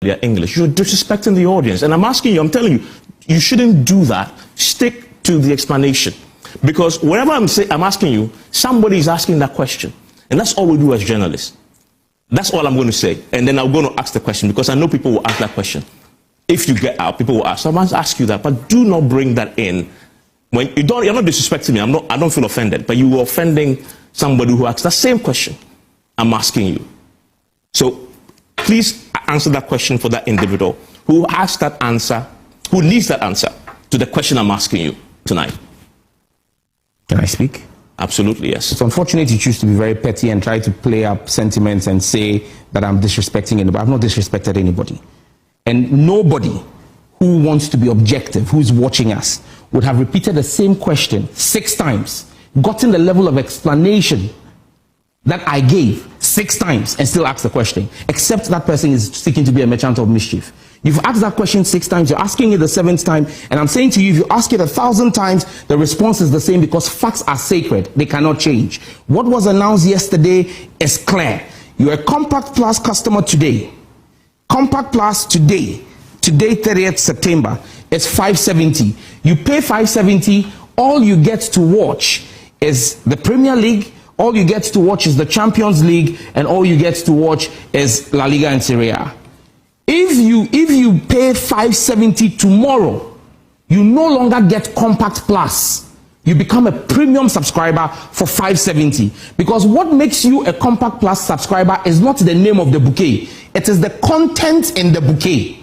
their English. You're disrespecting the audience. And I'm asking you, I'm telling you, you shouldn't do that. Stick to the explanation. Because whatever I'm asking you, somebody is asking that question. And that's all we do as journalists. That's all I'm going to say. And then I'm going to ask the question, because I know people will ask that question. If you get out, people will ask. So I must ask you that, but do not bring that in. When you're not disrespecting me. I don't feel offended, but you were offending somebody who asked that same question. I'm asking you. So please answer that question for that individual who asked that answer, who needs that answer to the question I'm asking you tonight. Can I speak? Absolutely, yes. It's unfortunate you choose to be very petty and try to play up sentiments and say that I'm disrespecting anybody. I've not disrespected anybody. And nobody who wants to be objective, who's watching us, would have repeated the same question 6 times, gotten the level of explanation that I gave 6 times and still asked the question, except that person is seeking to be a merchant of mischief. You've asked that question 6 times, you're asking it the 7th time, and I'm saying to you, if you ask it 1,000 times, the response is the same, because facts are sacred. They cannot change. What was announced yesterday is clear. You're a Compact Plus customer today. Compact Plus today, 30th September, is $570. You pay $570, all you get to watch is the Premier League, all you get to watch is the Champions League, and all you get to watch is La Liga and Serie A. If you pay $570 tomorrow, you no longer get Compact Plus. You become a premium subscriber for $570. Because what makes you a Compact Plus subscriber is not the name of the bouquet. It is the content in the bouquet.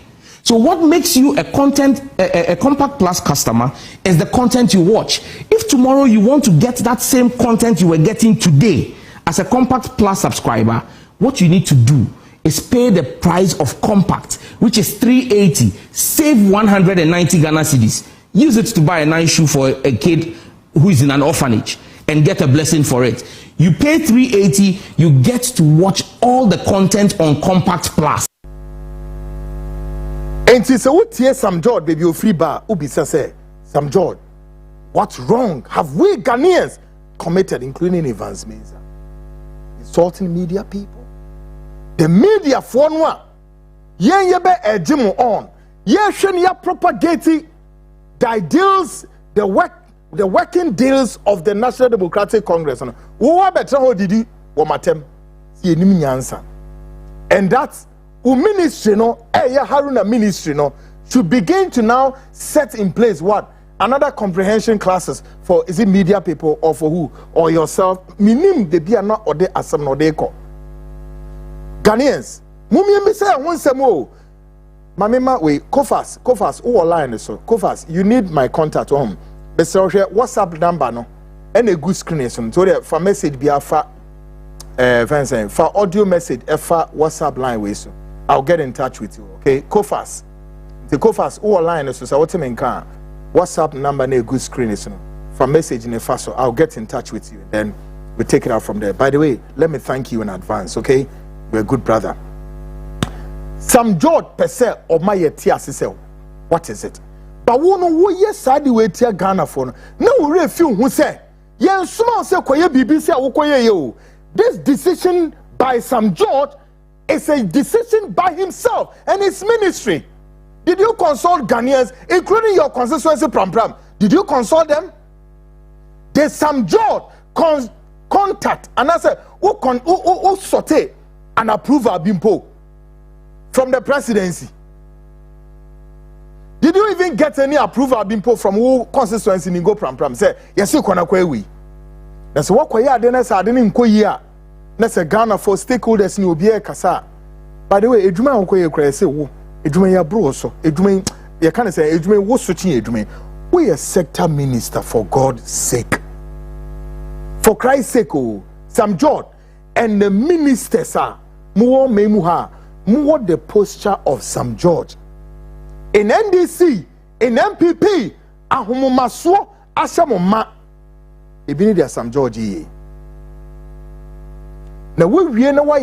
So what makes you a Compact Plus customer is the content you watch. If tomorrow you want to get that same content you were getting today as a Compact Plus subscriber, what you need to do is pay the price of Compact, which is $380. Save 190 Ghana cedis. Use it to buy a nice shoe for a kid who is in an orphanage and get a blessing for it. You pay $380, you get to watch all the content on Compact Plus. And so what here Sam George baby o free bar ubi say Sam George, what's wrong have we Ghanaians committed, including Evans Mensah? Insulting media people. The media for no yen ye be ejimo on ye hwe ya propagating the ideals, the working deals of the National Democratic Congress. Wo betra ho didi wo matem si enim nyansa. And that's ministry no Haruna ministry no should begin to now set in place what another comprehension classes for, is it media people or for who or yourself, minim de bia na ode asem no de ko Ghanaians mumie me say won sem o mamema we Kofas who online so Kofas, you need my contact home be say WhatsApp number no and a good screen so there for message bia fa for audio message for WhatsApp line we so I'll get in touch with you, okay? Kofas. The Kofas who online is so what you mean can WhatsApp number na good screen is for message in a fast, so I'll get in touch with you and then we'll take it out from there. By the way, let me thank you in advance, okay? You're a good brother. Sam George per se or my tia sisel. What is it? But we know what yes side we tia Ghana for. No we feel who say yen small say koye bibi say awokoye yo. This decision by Sam George is a decision by himself and his ministry. Did you consult Ghanaians, including your constituency Pram? Did you consult them? Did Sam George contact and I said, who sorted and approve Abimpo from the presidency? Did you even get any approval Abimpo from who constituency in go Pram? Say, yes, you can we. That's what Koya Dennis had in Koya. Let's say Ghana for stakeholders in Obie Kasa. By the way, Ejuma Okoye Kra say wo Ejuma ya bro so Ejuma you can say Ejuma wo switching Ejuma. We a sector minister for God's sake. For Christ's sake, oh, Sam George and the ministers are more memuha, more the posture of Sam George. In NDC, in MPP, ahomomaso asamoma. Ebini dia Sam George ye. Now we know why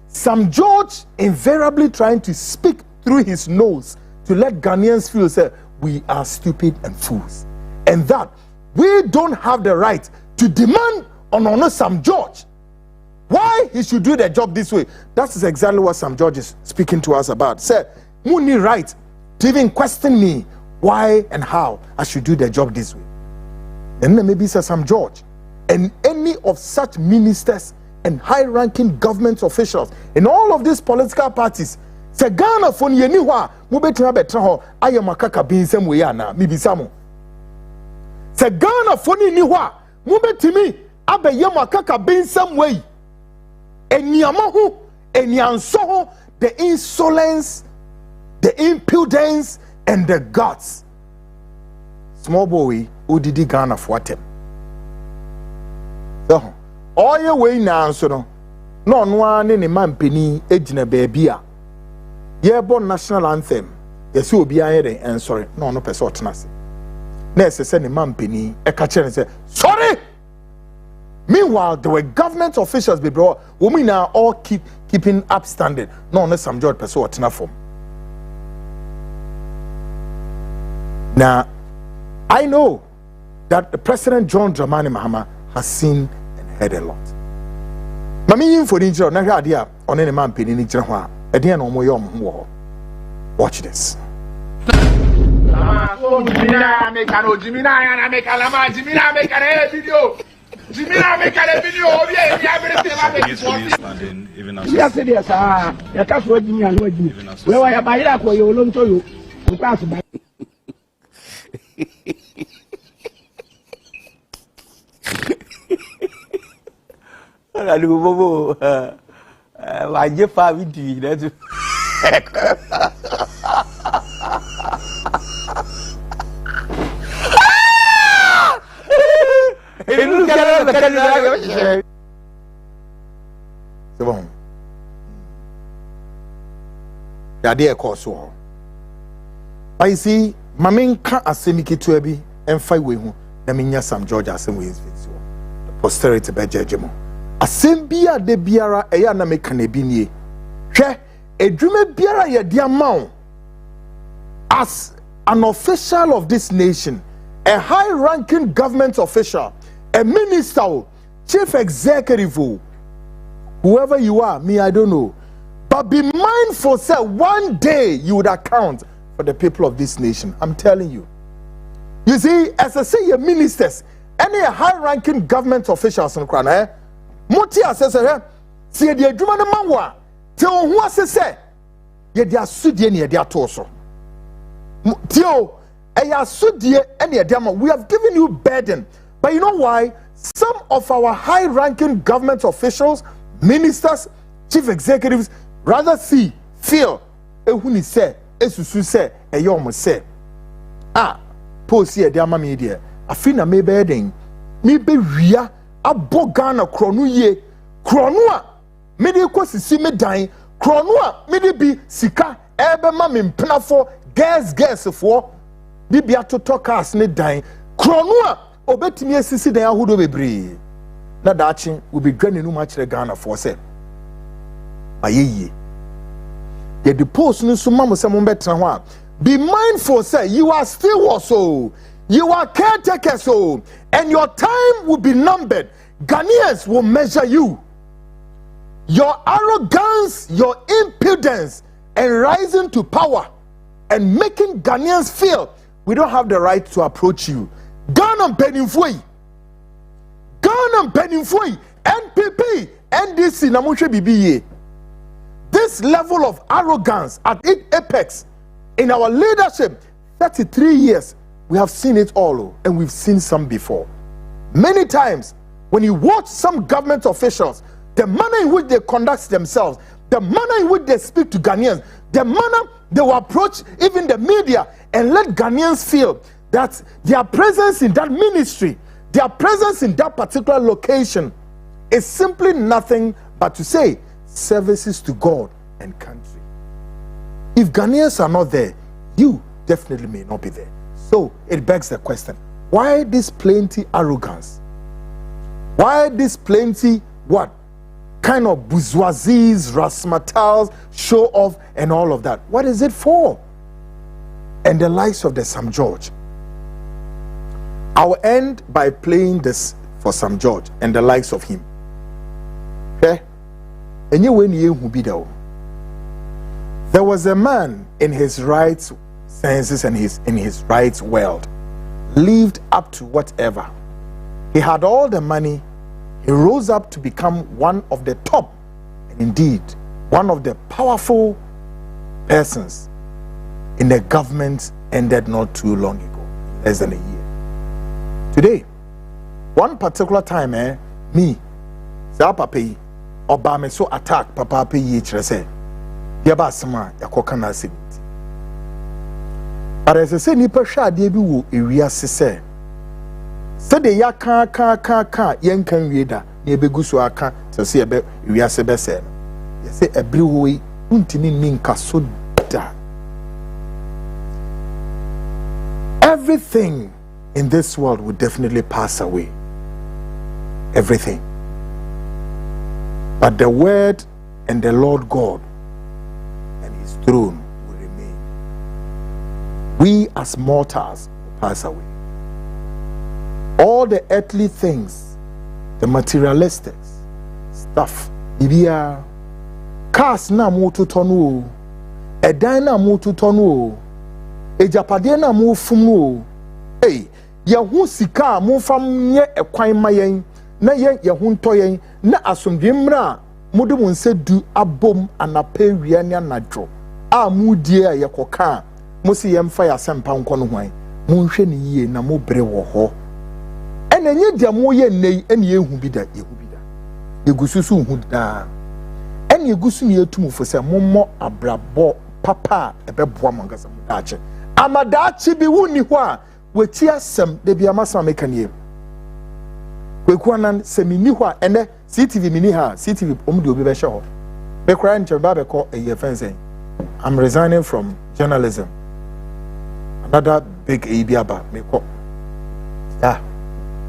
Sam George invariably trying to speak through his nose to let Ghanaians feel say we are stupid and fools, and that we don't have the right to demand on Sam George why he should do the job this way. That is exactly what Sam George is speaking to us about. Say, Muni right to even question me why and how I should do the job this way. And then maybe say Sam George and any of such ministers and high-ranking government officials in all of these political parties. Say Ghana for ni wa mo betima betra ho ayamakaka bin sem we yana mi bisamo. Say Ghana for ni wa mo betimi abeyamakaka bin sem we. Eniamahu, eniansoho, the insolence, the impudence, and the guts. Small boy, who did he Ghana for them? So, all your way now, so no one in a man penny, ejina baby. Ye born national anthem. Yes, you will be and sorry, no person. Nurse send a man penny, a catcher and say, sorry. Meanwhile, there were government officials, bro. Women are all keeping upstanding. No, unless some George person what enough for. Now, I know that the President John Dramani Mahama has seen and heard a lot. Mami info ni jiro na idea on any man penny ni jiro ho. Edian no mo yom ho. Watch this. Jimina make no Jimina na make alama Jimina make a video. Jimina make a video of everything. Yes, it is. You can't wait me and wait me. Where I buy that for you, long to you. You pass by. I do, Bobo. I just found it. That's So, the idea course. I see, Mamin can't asemiki to ebi and fight with whom the minya Sam George assembly the posterity by Jejemo. Asembia de biara eya na meka na bi nie. Hwe edwuma biara ye dia ma as an official of this nation, a high-ranking government official, a minister, chief executive, whoever you are, me I don't know, but be mindful, sir, one day you would account for the people of this nation. I'm telling you. You see, as I say, your ministers, any high-ranking government officials in Krana, Moti says, see the Druman Manwa, tell who say, ye dia sudie ni dia torso. Tio, we have given you burden, but you know why? Some of our high-ranking government officials, ministers, chief executives, rather feel, ehuni say, esusu say, eyom say, posi ediama media. Afina me burden, me be ria, abogana kronu ye, kronua, me de ko sisi me dan, kronua, me de bi sika, ebe ma me mpnafo. Guess for Bibia to talk us ne dying. Kronua obetimi asisi dan ahodo bebre. Na dachi will be granny no much Ghana for say. Ayeye. Ye the post no so mama some betra ho. Be mindful say you are still also. You are caretaker so and your time will be numbered. Ghanaians will measure you. Your arrogance, your impudence and rising to power and making Ghanaians feel we don't have the right to approach you. Ghana Benifui, NPP, NDC, Namushe BBA. This level of arrogance at its apex in our leadership, 33 years, we have seen it all, and we've seen some before. Many times, when you watch some government officials, the manner in which they conduct themselves, the manner in which they speak to Ghanaians, the manner they will approach even the media and let Ghanaians feel that their presence in that ministry, their presence in that particular location is simply nothing but to say services to God and country. If Ghanaians are not there, you definitely may not be there. So it begs the question, why this plenty arrogance? Why this plenty what? Kind of bourgeoisies, razzmatazz, show off, and all of that. What is it for? And the likes of the Sam George. I'll end by playing this for Sam George and the likes of him. There was a man in his right senses and in his right world, lived up to whatever. He had all the money. He rose up to become one of the top, and indeed one of the powerful persons in the government ended not too long ago, less than a year. Today, one particular time, me, sa papa Obama so attack papa yi chere say yaba sema yakoka na asem. But as I say nipa hwa ade bi wo ewiase say de ya ka yen kan wie da na ebegu so aka se se ebe wiase be se no ye say ebri wo yi untimi minka so da. Everything in this world will definitely pass away. Everything. But the word and the Lord God and his throne will remain. We as mortals will pass away. All the earthly things, the materialistic stuff, ibia cars na moto tonu, edan na moto tonu, ejapade na mo fumu, yahu sika mo fam nye ekwan mayen, na yahu ntoyen, na asomdwe mra mudu munse du abom anape wiane anadwo a mudie a yekoka mo si yemfa ya sempa nko no hwan mo nhwe ne yie na mo bere wo ho ena nye dia mo ye nei ena yehu bi da yegususu hu da ena yegusu ne yetumfo se mommo abrabo papa ebeboa mangasa mo daache amadaache bi wuni ho a wati asem de bia masa mekanie kwekuanan semini ho a ene CTV mini ha CTV omdi obi be show be cry nche ba be call a year fence. I'm resigning from journalism. Another big Ibiaba me call. Yeah,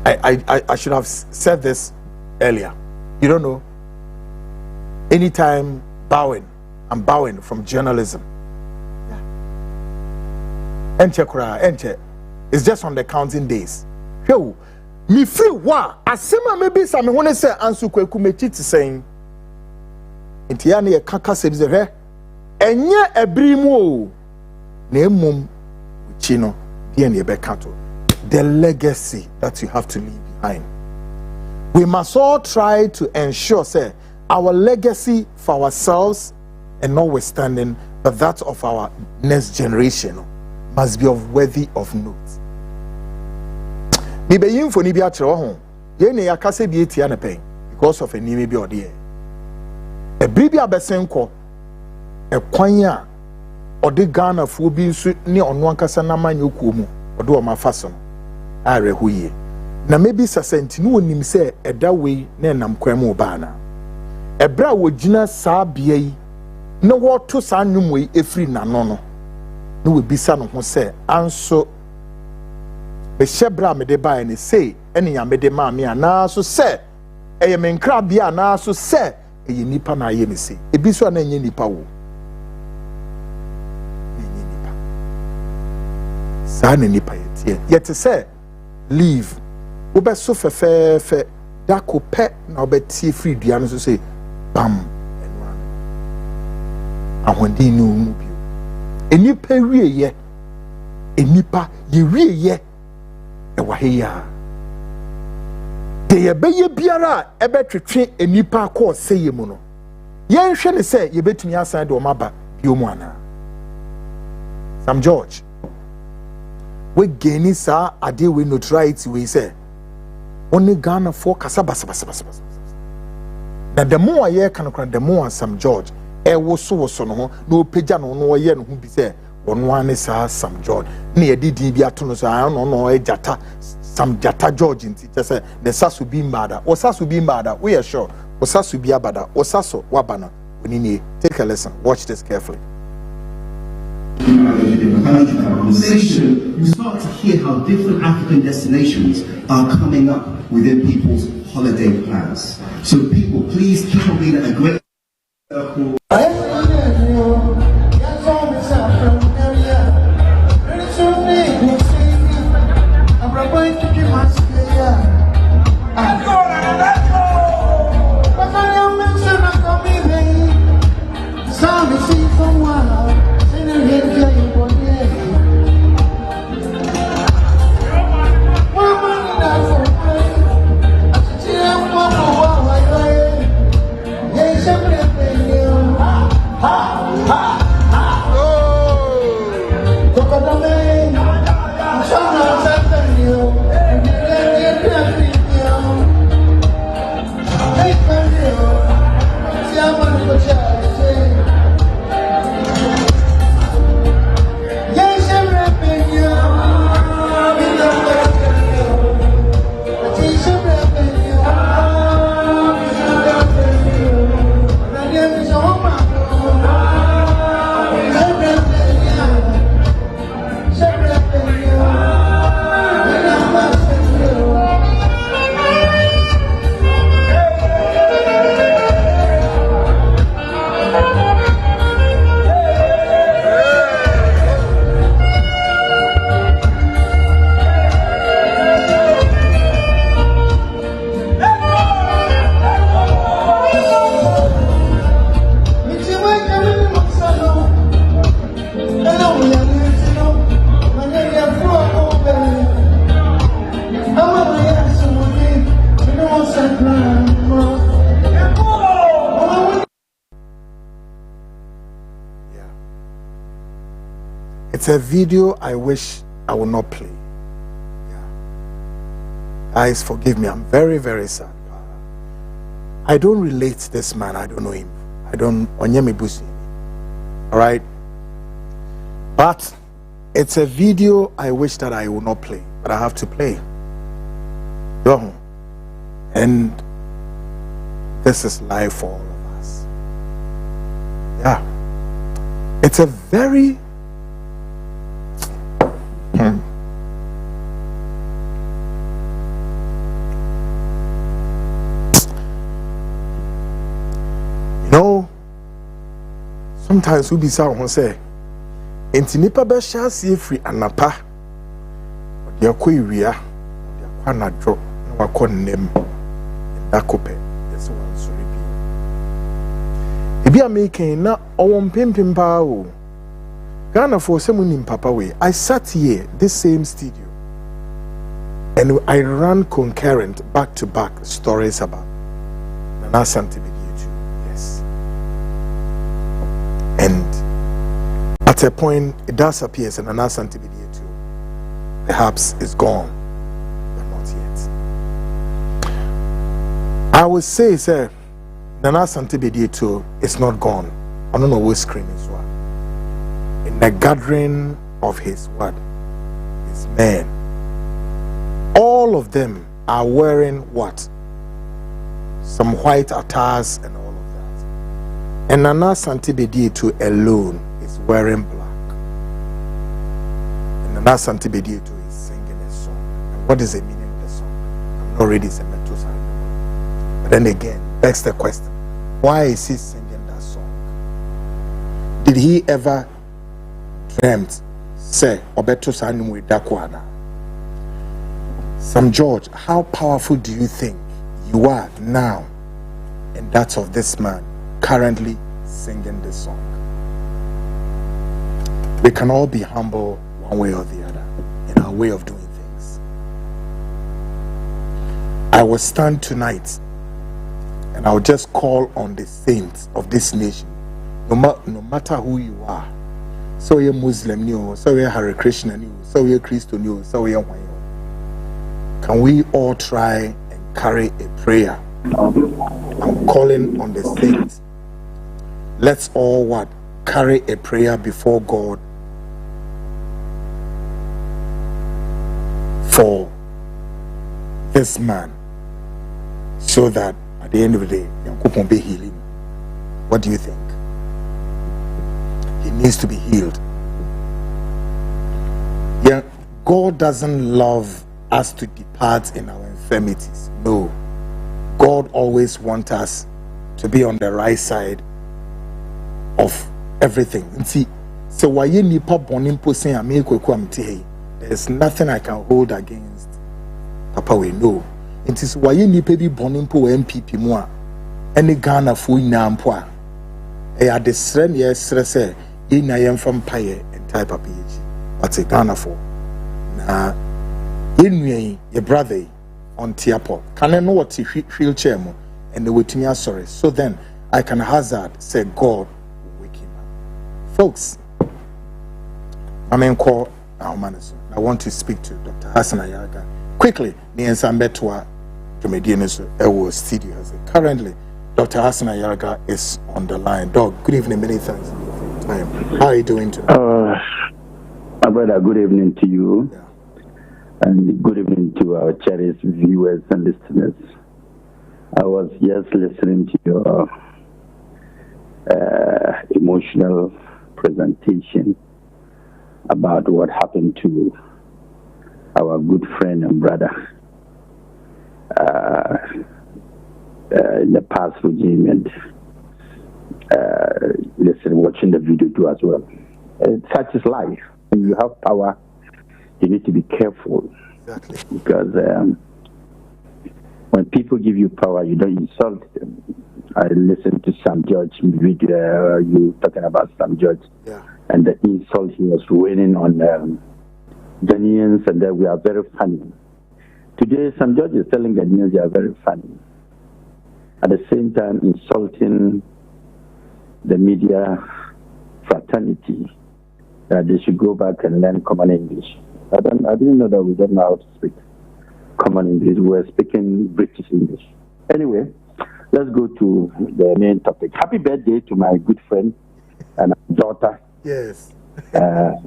I should have said this earlier. You don't know. Anytime I'm bowing from journalism. Yeah. Enche. It's just on the counting days. Yo. Me free wa asema maybe some who say ansu kweku mechi ti saying nti ya ne kaka se bize hwe enye ebrimu o na emum uchi no de ne be kato the legacy that you have to leave behind. We must all try to ensure say our legacy for ourselves and notwithstanding but that of our next generation must be of worthy of note. Ni be yimfo ni bi akere ho ye ne yakase bi etia ne pen because of enimi bi ode e bribi abesenko e kwan a ode Ghana fo bi nso ne ono ankasa na manye okuo mu ode o mafaso no are hoye na mebi sasenti no onim se eda wei na enam kwan mu ba na ebra wogina saa bia yi na woto saa nwum wei efri na no no na we bisa no ho se anso be shebra me de ba ni say eni ya me de ma me ana so se eye me nkra bia na so se eye nipa na ye me say ebi so na enye nipa wo enye nipa sa na nipa yetie yete say leave wo be so fe da ko pe na obe tie free dua no so say bam enwa ahondin no mu bio enipa wie ye enipa ye wie ye ewaheya de yebeye biara ebetwetwe enipa akọ seye mu no yenhwe ne se yebetumi asan de omaba biomu ana Sam George we geni sa ade we notoriety we say only Ghana for kasabasa na the more ye kan the more Sam George e wo so no ho na opagya no no ye no ho bi say ono ane sa Sam George na ye didi bi ato no so no ejata Sam Jata George nti say the sasu bi mbada o sasu bi mbada we are sure o sasu bi abada o saso wabana onini. Take a lesson, watch this carefully. Conversation, you start to hear how different African destinations are coming up within people's holiday plans. So people, please keep on being a great circle. Let's go! It's a video I wish I would not play. Yeah. Guys, forgive me. I'm very, very sad. I don't relate to this man. I don't know him. I don't. All right. But it's a video I wish that I would not play, but I have to play. And this is life for all of us. Yeah. It's a very sometimes we be sound say enti nipa be sha see free anapa de akoiwia de akwanadwo na wakonnem ndakope this one so repeat ebi amaking na owon pimpim pa o Ghana for semunim papa way. I sat here this same studio and I ran concurrent back to back stories about Nana Santiago. Yes. And at a point, it does appear that Nana Santiago perhaps is gone, but not yet. I would say, sir, Nana Santiago is not gone. I don't know what screen is what. In the gathering of his what? His men. All of them are wearing what? Some white attires and all of that. And Nana Santiago alone is wearing black. And Nana Santiago is singing a song. And what is the meaning of the song? I'm not ready to mental song. But then again, that's the question. Why is he singing that song? Did he ever dreamt say Obeto Sanum with Dakwana? Sam George, how powerful do you think you are now? And that's of this man currently singing this song. We can all be humble one way or the other in our way of doing things. I will stand tonight and I will just call on the saints of this nation, no matter who you are. So you're Muslim, so you're Hare Krishna, so you're Christian, so you're Wayo. Can we all try and carry a prayer? I'm calling on the saints. Let's all what? Carry a prayer before God for this man, so that at the end of the day, Yankupon be healing. What do you think? He needs to be healed. Yeah, God doesn't love us to depart in our infirmities. No. God always wants us to be on the right side of everything. And see, so why you need pop on imposing a make there's nothing I can hold against Papa we know. It is why you need to be born in MPP more. Any Ghana for Nampoa. I had the strength, yes, say, in I am from Pie and type of PhD. What's a Ghana for? Nah, in your brother on Tiapo. Can I know what he wheelchair and they will tell me sorry? So then I can hazard say God will wake him up. Folks, I want to speak to Dr. Hassan Ayariga. Quickly, Niensa Metwa, Comedians, studio. Currently, Dr. Hassan Ayariga is on the line. Doc, good evening, many thanks for your time. How are you doing today? My brother, good evening to you. Yeah. And good evening to our cherished viewers and listeners. I was just listening to your emotional presentation about what happened to our good friend and brother in the past regime, and watching the video too as well. Such is life. When you have power, you need to be careful. Exactly. Because when people give you power, you don't insult them. I listened to Sam George video, you talking about Sam George, and the insult he was raining on Ghanaians, and that we are very funny. Today, Sam George is telling Ghanaians they are very funny. At the same time, insulting the media fraternity, that they should go back and learn common English. I didn't know that we don't know how to speak common English. We're speaking British English. Anyway, let's go to the main topic. Happy birthday to my good friend and daughter. Yes. Sharon.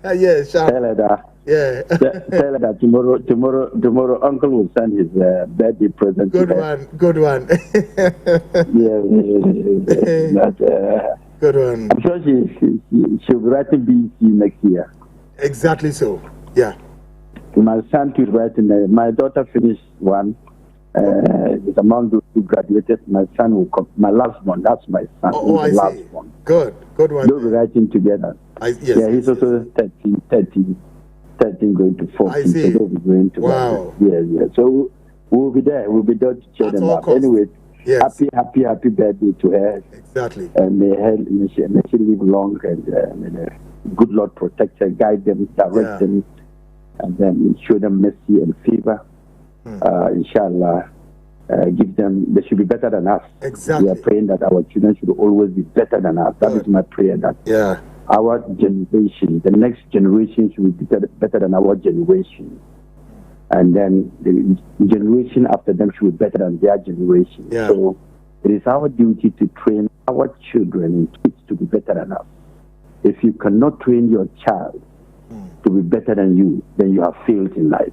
Yes, Sharon. Tell her that. Yeah. Tell her that tomorrow Uncle will send his birthday present. Good one. Good one. Good one. I'm sure she'll be writing BC next year. Exactly so. Yeah. My son is writing. My daughter finished one. Is among those who graduated. My son will come. My last one. That's my son. Oh, I last see. One. Good one. They'll be writing together. He's also 13 going to 14. I see. So they'll be going to. Wow. Yeah. So we'll be there. We'll be there to cheer them up. Anyway. Yes. Happy birthday to her. Exactly. And may she live long, and may the good Lord protect her, guide them, direct them, and then show them mercy and favor. Inshallah, give them. They should be better than us. Exactly. We are praying that our children should always be better than us. That is my prayer. That our generation, the next generation, should be better than our generation. And then the generation after them should be better than their generation. Yeah. So it is our duty to train our children and kids to be better than us. If you cannot train your child to be better than you, then you have failed in life.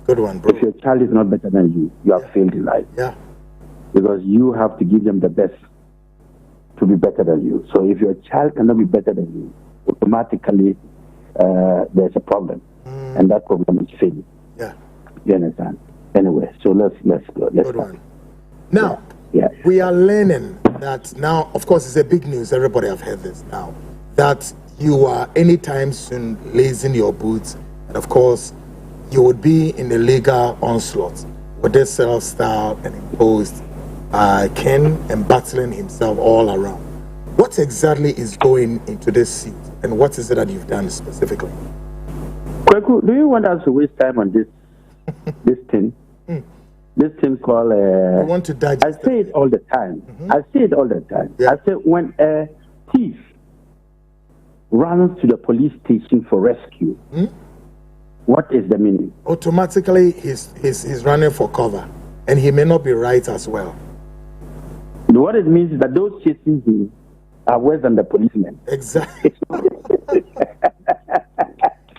Good one, bro. If your child is not better than you, you have failed in life. Yeah. Because you have to give them the best to be better than you. So if your child cannot be better than you, automatically there's a problem. And that problem is failure. Yeah. You understand? Anyway, so let's go. Good one. Now, we are learning that now, of course, it's a big news. Everybody have heard this now. That you are anytime soon lacing your boots. And of course, you would be in the legal onslaught with this self-style and imposed Ken and battling himself all around. What exactly is going into this seat? And what is it that you've done specifically? Kweku, do you want us to waste time on this thing? This thing called... I want to digest I say it all the time. I say it all the time. I say when a thief runs to the police station for rescue, what is the meaning? Automatically, he's running for cover. And he may not be right as well. What it means is that those chasing him are worse than the policemen. Exactly.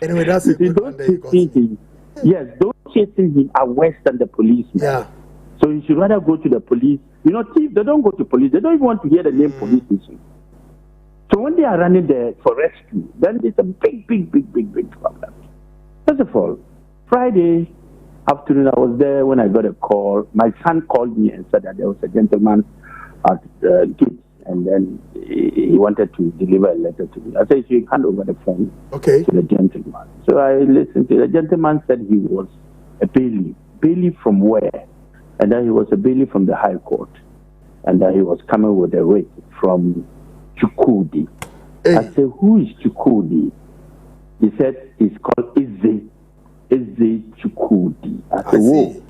Anyway, that's a good one. Yes, those chasing him are worse than the policemen. Yeah. So you should rather go to the police. You know, thieves, they don't go to police. They don't even want to hear the name police station. So when they are running there for rescue, then it's a big problem. First of all, Friday afternoon, I was there when I got a call. My son called me and said that there was a gentleman at the gate, and then he wanted to deliver a letter to me. I said, you hand over the phone to the gentleman. So I listened to the gentleman said he was a bailiff. Bailiff from where? And then he was a bailiff from the High Court. And then he was coming with a writ from Chukwudi. I said, who is Chukwudi? He said, it's called Izzy Chukwudi. I said, whoa.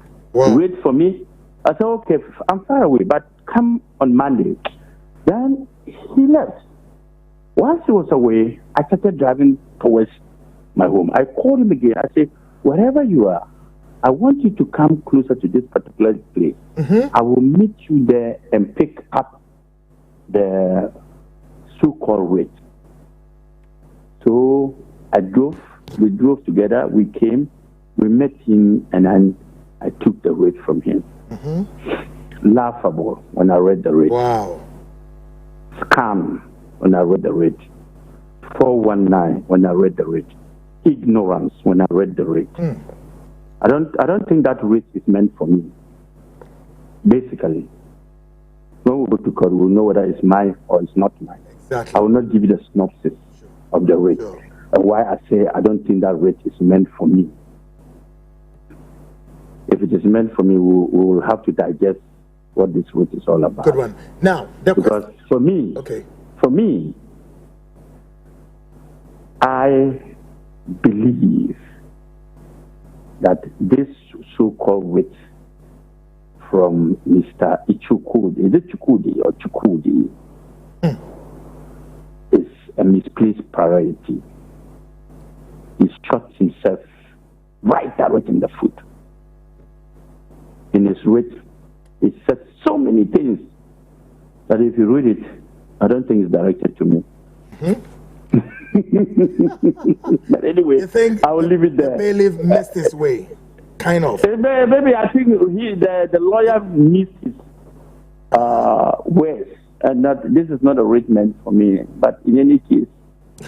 Wait for me. I said, okay, I'm far away, but come on Monday. Then he left. Once he was away, I started driving towards my home. I called him again. I said, wherever you are, I want you to come closer to this particular place. I will meet you there and pick up the so-called rate. So we drove together, we came, we met him, and then I took the rate from him. Laughable when I read the rate. Wow. Scam when I read the rate. 419 when I read the rate. Ignorance when I read the rate. I don't think that rate is meant for me. Basically, when we go to court, we'll know whether it's mine or it's not mine. Exactly. I will not give you the synopsis of the rate. Sure. And why I say I don't think that rate is meant for me. If it is meant for me, we will have to digest what this rate is all about. Good one. Now, because for me, I believe that this so-called rate from Mr. Chukwudi, is it Chukwudi or Chukwudi, is a misplaced priority. He shot himself right direct in the foot. In his rate, he said so many things that if you read it, I don't think it's directed to me. But anyway, you think I will leave it there. The bailiff missed his way, kind of. Maybe I think the lawyer missed his words, and that this is not a rate meant for me. But in any case,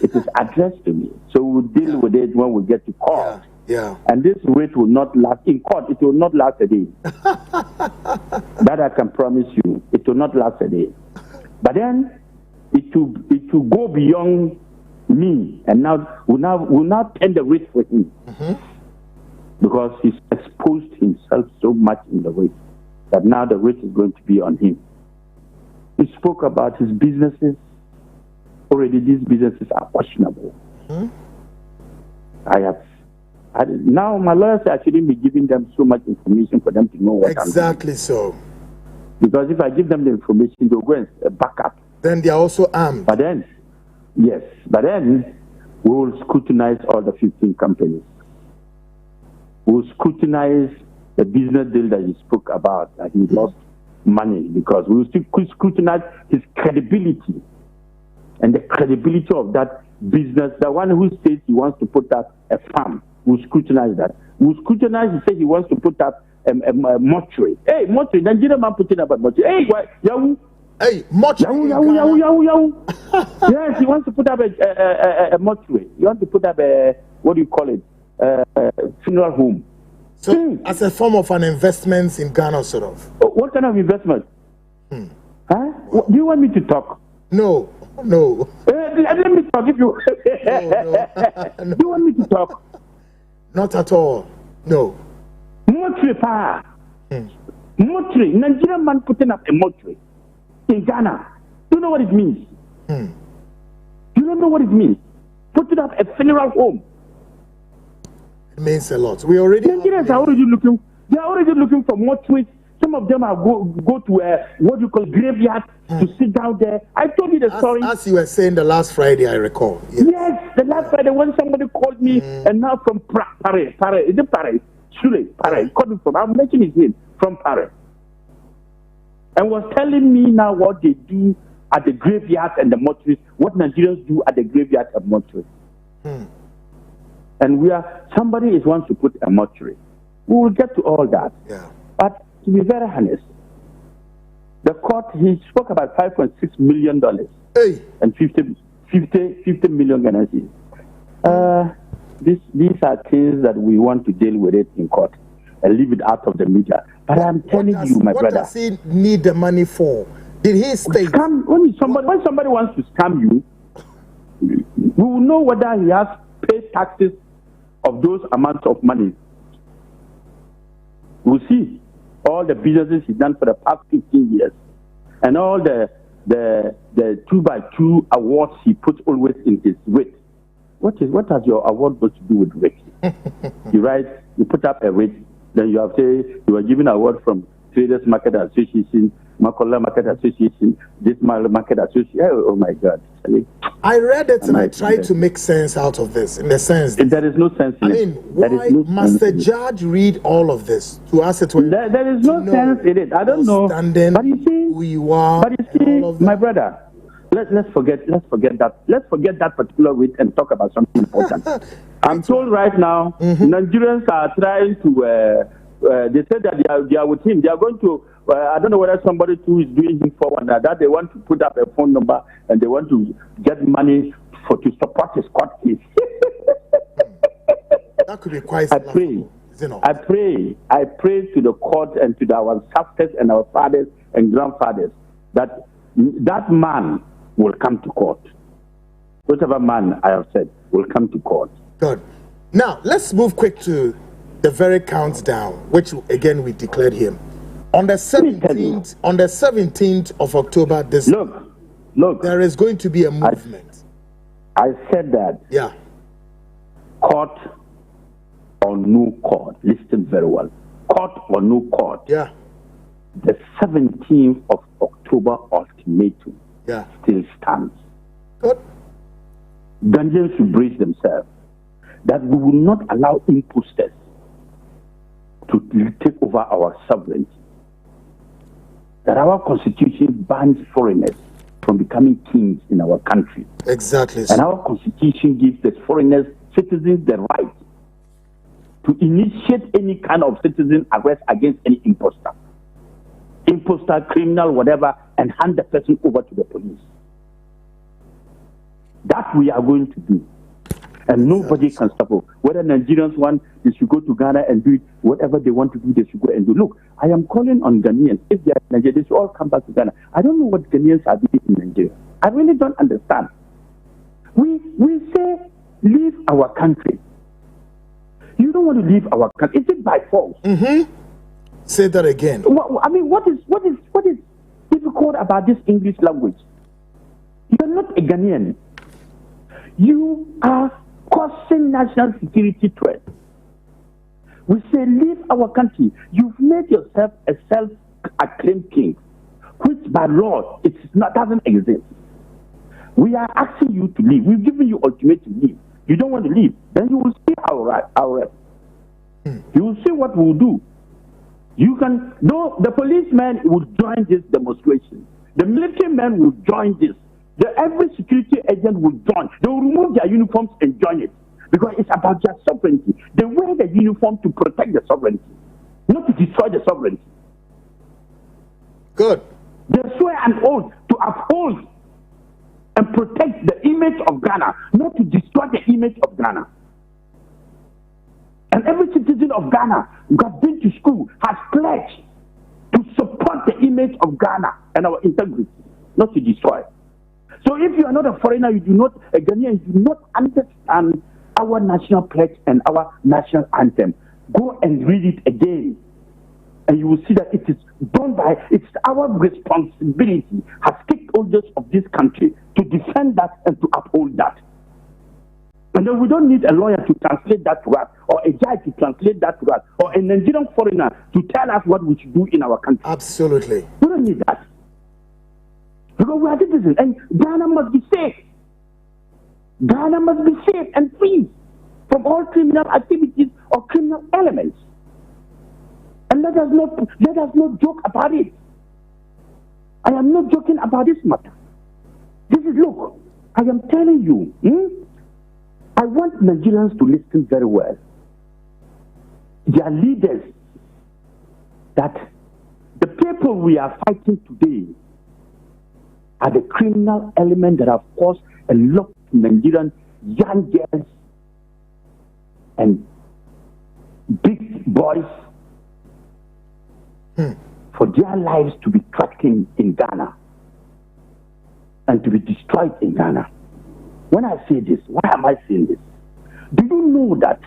it is addressed to me. So we'll deal with it when we get to court. Yeah. And this rate will not last in court. It will not last a day. That I can promise you. It will not last a day. But then it will go beyond me, and now will now turn the rate for him, because he's exposed himself so much in the rate that now the rate is going to be on him. He spoke about his businesses. Already these businesses are questionable. Now my lawyer said I shouldn't be giving them so much information for them to know what exactly I'm doing. So. Because if I give them the information, they'll go and back up. Then they are also armed. But then, yes, but then we will scrutinize all the 15 companies. We will scrutinize the business deal that he spoke about, that he lost money, because we will still scrutinize his credibility and the credibility of that business. The one who says he wants to put up a farm, we'll scrutinize that. We'll scrutinize, he says he wants to put up a mortuary. Hey, mortuary, Nigerian man putting up a mortuary. Hey, what? Yahoo! Hey, mortuary. Yahoo! Yes, he wants to put up a mortuary. He wants to put up a, what do you call it? Funeral home. So, as a form of an investment in Ghana, sort of. What kind of investment? Huh? Do you want me to talk? No. Let me talk if you. No. Do you want me to talk? Not at all. No. Mortuary power. Mortuary. Nigerian man putting up a mortuary in Ghana. Do you know what it means? You don't know what it means. Putting up a funeral home. It means a lot. We already. Nigerians are already looking. They are already looking for mortuaries. Some of them are go to a what you call graveyard to sit down there. I told you the story. As you were saying the last Friday, I recall. Yes, the last Friday when somebody called me, and now from Paris, is it Paris? Sule, Paris, called me from. I'm mentioning his name from Paris, and was telling me now what they do at the graveyard and the mortuaries, what Nigerians do at the graveyard and mortuaries. And somebody wants to put a mortuary. We will get to all that. Yeah. But to be very honest, the court, he spoke about $5.6 million and 50 million Ghanaians. These are things that we want to deal with it in court and leave it out of the media. But I'm telling you, my brother. What does he need the money for? Did he state? When somebody wants to scam you, we will know whether he has paid taxes of those amounts of money. We'll see all the businesses he's done for the past 15 years and all the 2x2 awards he puts always in his rate. What has your award got to do with rate? You put up a rate, then you have say you are given an award from Traders Market Association Makola Market Association, this Market Association. Oh my God. I read it and I tried to make sense out of this, in the sense that there is no sense in it. I mean, why must the judge read all of this to us? There is no sense in it. I don't know. But you see, who you are, but you see, my brother, let's forget that. Let's forget that particular bit and talk about something important. I'm told right now, Nigerians are trying to. They said that they are with him. They are going to. I don't know whether somebody too is doing him forward that they want to put up a phone number and they want to get money to support his court case. That could be quite. I pray to the court and to our ancestors and our fathers and grandfathers that that man will come to court. Whatever man I have said will come to court. Good. Now let's move quick to the very countdown, which again we declared him on the 17th. On the 17th of October, this look, there is going to be a movement. I said that. Yeah. Court or no court. Listen very well. Court or no court. Yeah. The 17th of October ultimatum. Yeah. Still stands. Good. Ghanaians should brace themselves that we will not allow imposters to take over our sovereignty. That our constitution bans foreigners from becoming kings in our country. Exactly. And our constitution gives the foreigners, citizens, the right to initiate any kind of citizen arrest against any imposter, criminal, whatever, and hand the person over to the police. That we are going to do. And nobody can stop us. Whether Nigerians want, they should go to Ghana and do it. Whatever they want to do, they should go and do. Look, I am calling on Ghanaians. If they are in Nigeria, they should all come back to Ghana. I don't know what Ghanaians are doing in Nigeria. I really don't understand. We say, leave our country. You don't want to leave our country. Is it by force? Say that again. I mean, what is difficult about this English language? You're not a Ghanaian. You are causing national security threat. We say, leave our country. You've made yourself a self-acclaimed king, which by law doesn't exist. We are asking you to leave. We've given you ultimatum to leave. You don't want to leave. Then you will see our rep. You will see what we'll do. The policemen will join this demonstration. The military men will join this. Every security agent will join. They will remove their uniforms and join it. Because it's about their sovereignty. They wear the uniform to protect the sovereignty, not to destroy the sovereignty. Good. They swear an oath to uphold and protect the image of Ghana, not to destroy the image of Ghana. And every citizen of Ghana who has been to school has pledged to support the image of Ghana and our integrity, not to destroy. So if you are not a foreigner, a Ghanaian, you do not understand our national pledge and our national anthem. Go and read it again. And you will see that it is it's our responsibility as stakeholders of this country to defend that and to uphold that. And then we don't need a lawyer to translate that to us, or a judge to translate that to us, or a Nigerian foreigner to tell us what we should do in our country. Absolutely. We don't need that. Because we are citizens, and Ghana must be safe. Ghana must be safe and free from all criminal activities or criminal elements. And let us not joke about it. I am not joking about this matter. Look, I am telling you, I want Nigerians to listen very well. Their leaders, that the people we are fighting today are the criminal element that have caused a lot of Nigerian young girls and big boys for their lives to be threatened in Ghana and to be destroyed in Ghana. When I say this, why am I saying this? Do you know that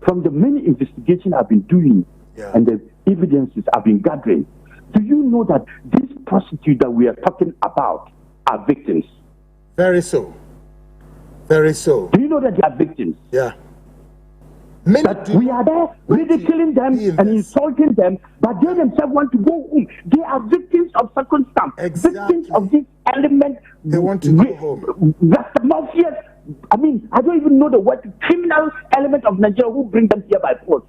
from the many investigations I've been doing and the evidences I've been gathering, do you know that these prostitutes that we are talking about are victims? Very so. Very so. Do you know that they are victims? Yeah. Many we are there ridiculing them and insulting them, but they themselves want to go home. They are victims of circumstance, victims of this element. They want to go home. That's the mafias. I mean, I don't even know the word criminal element of Nigeria who bring them here by force.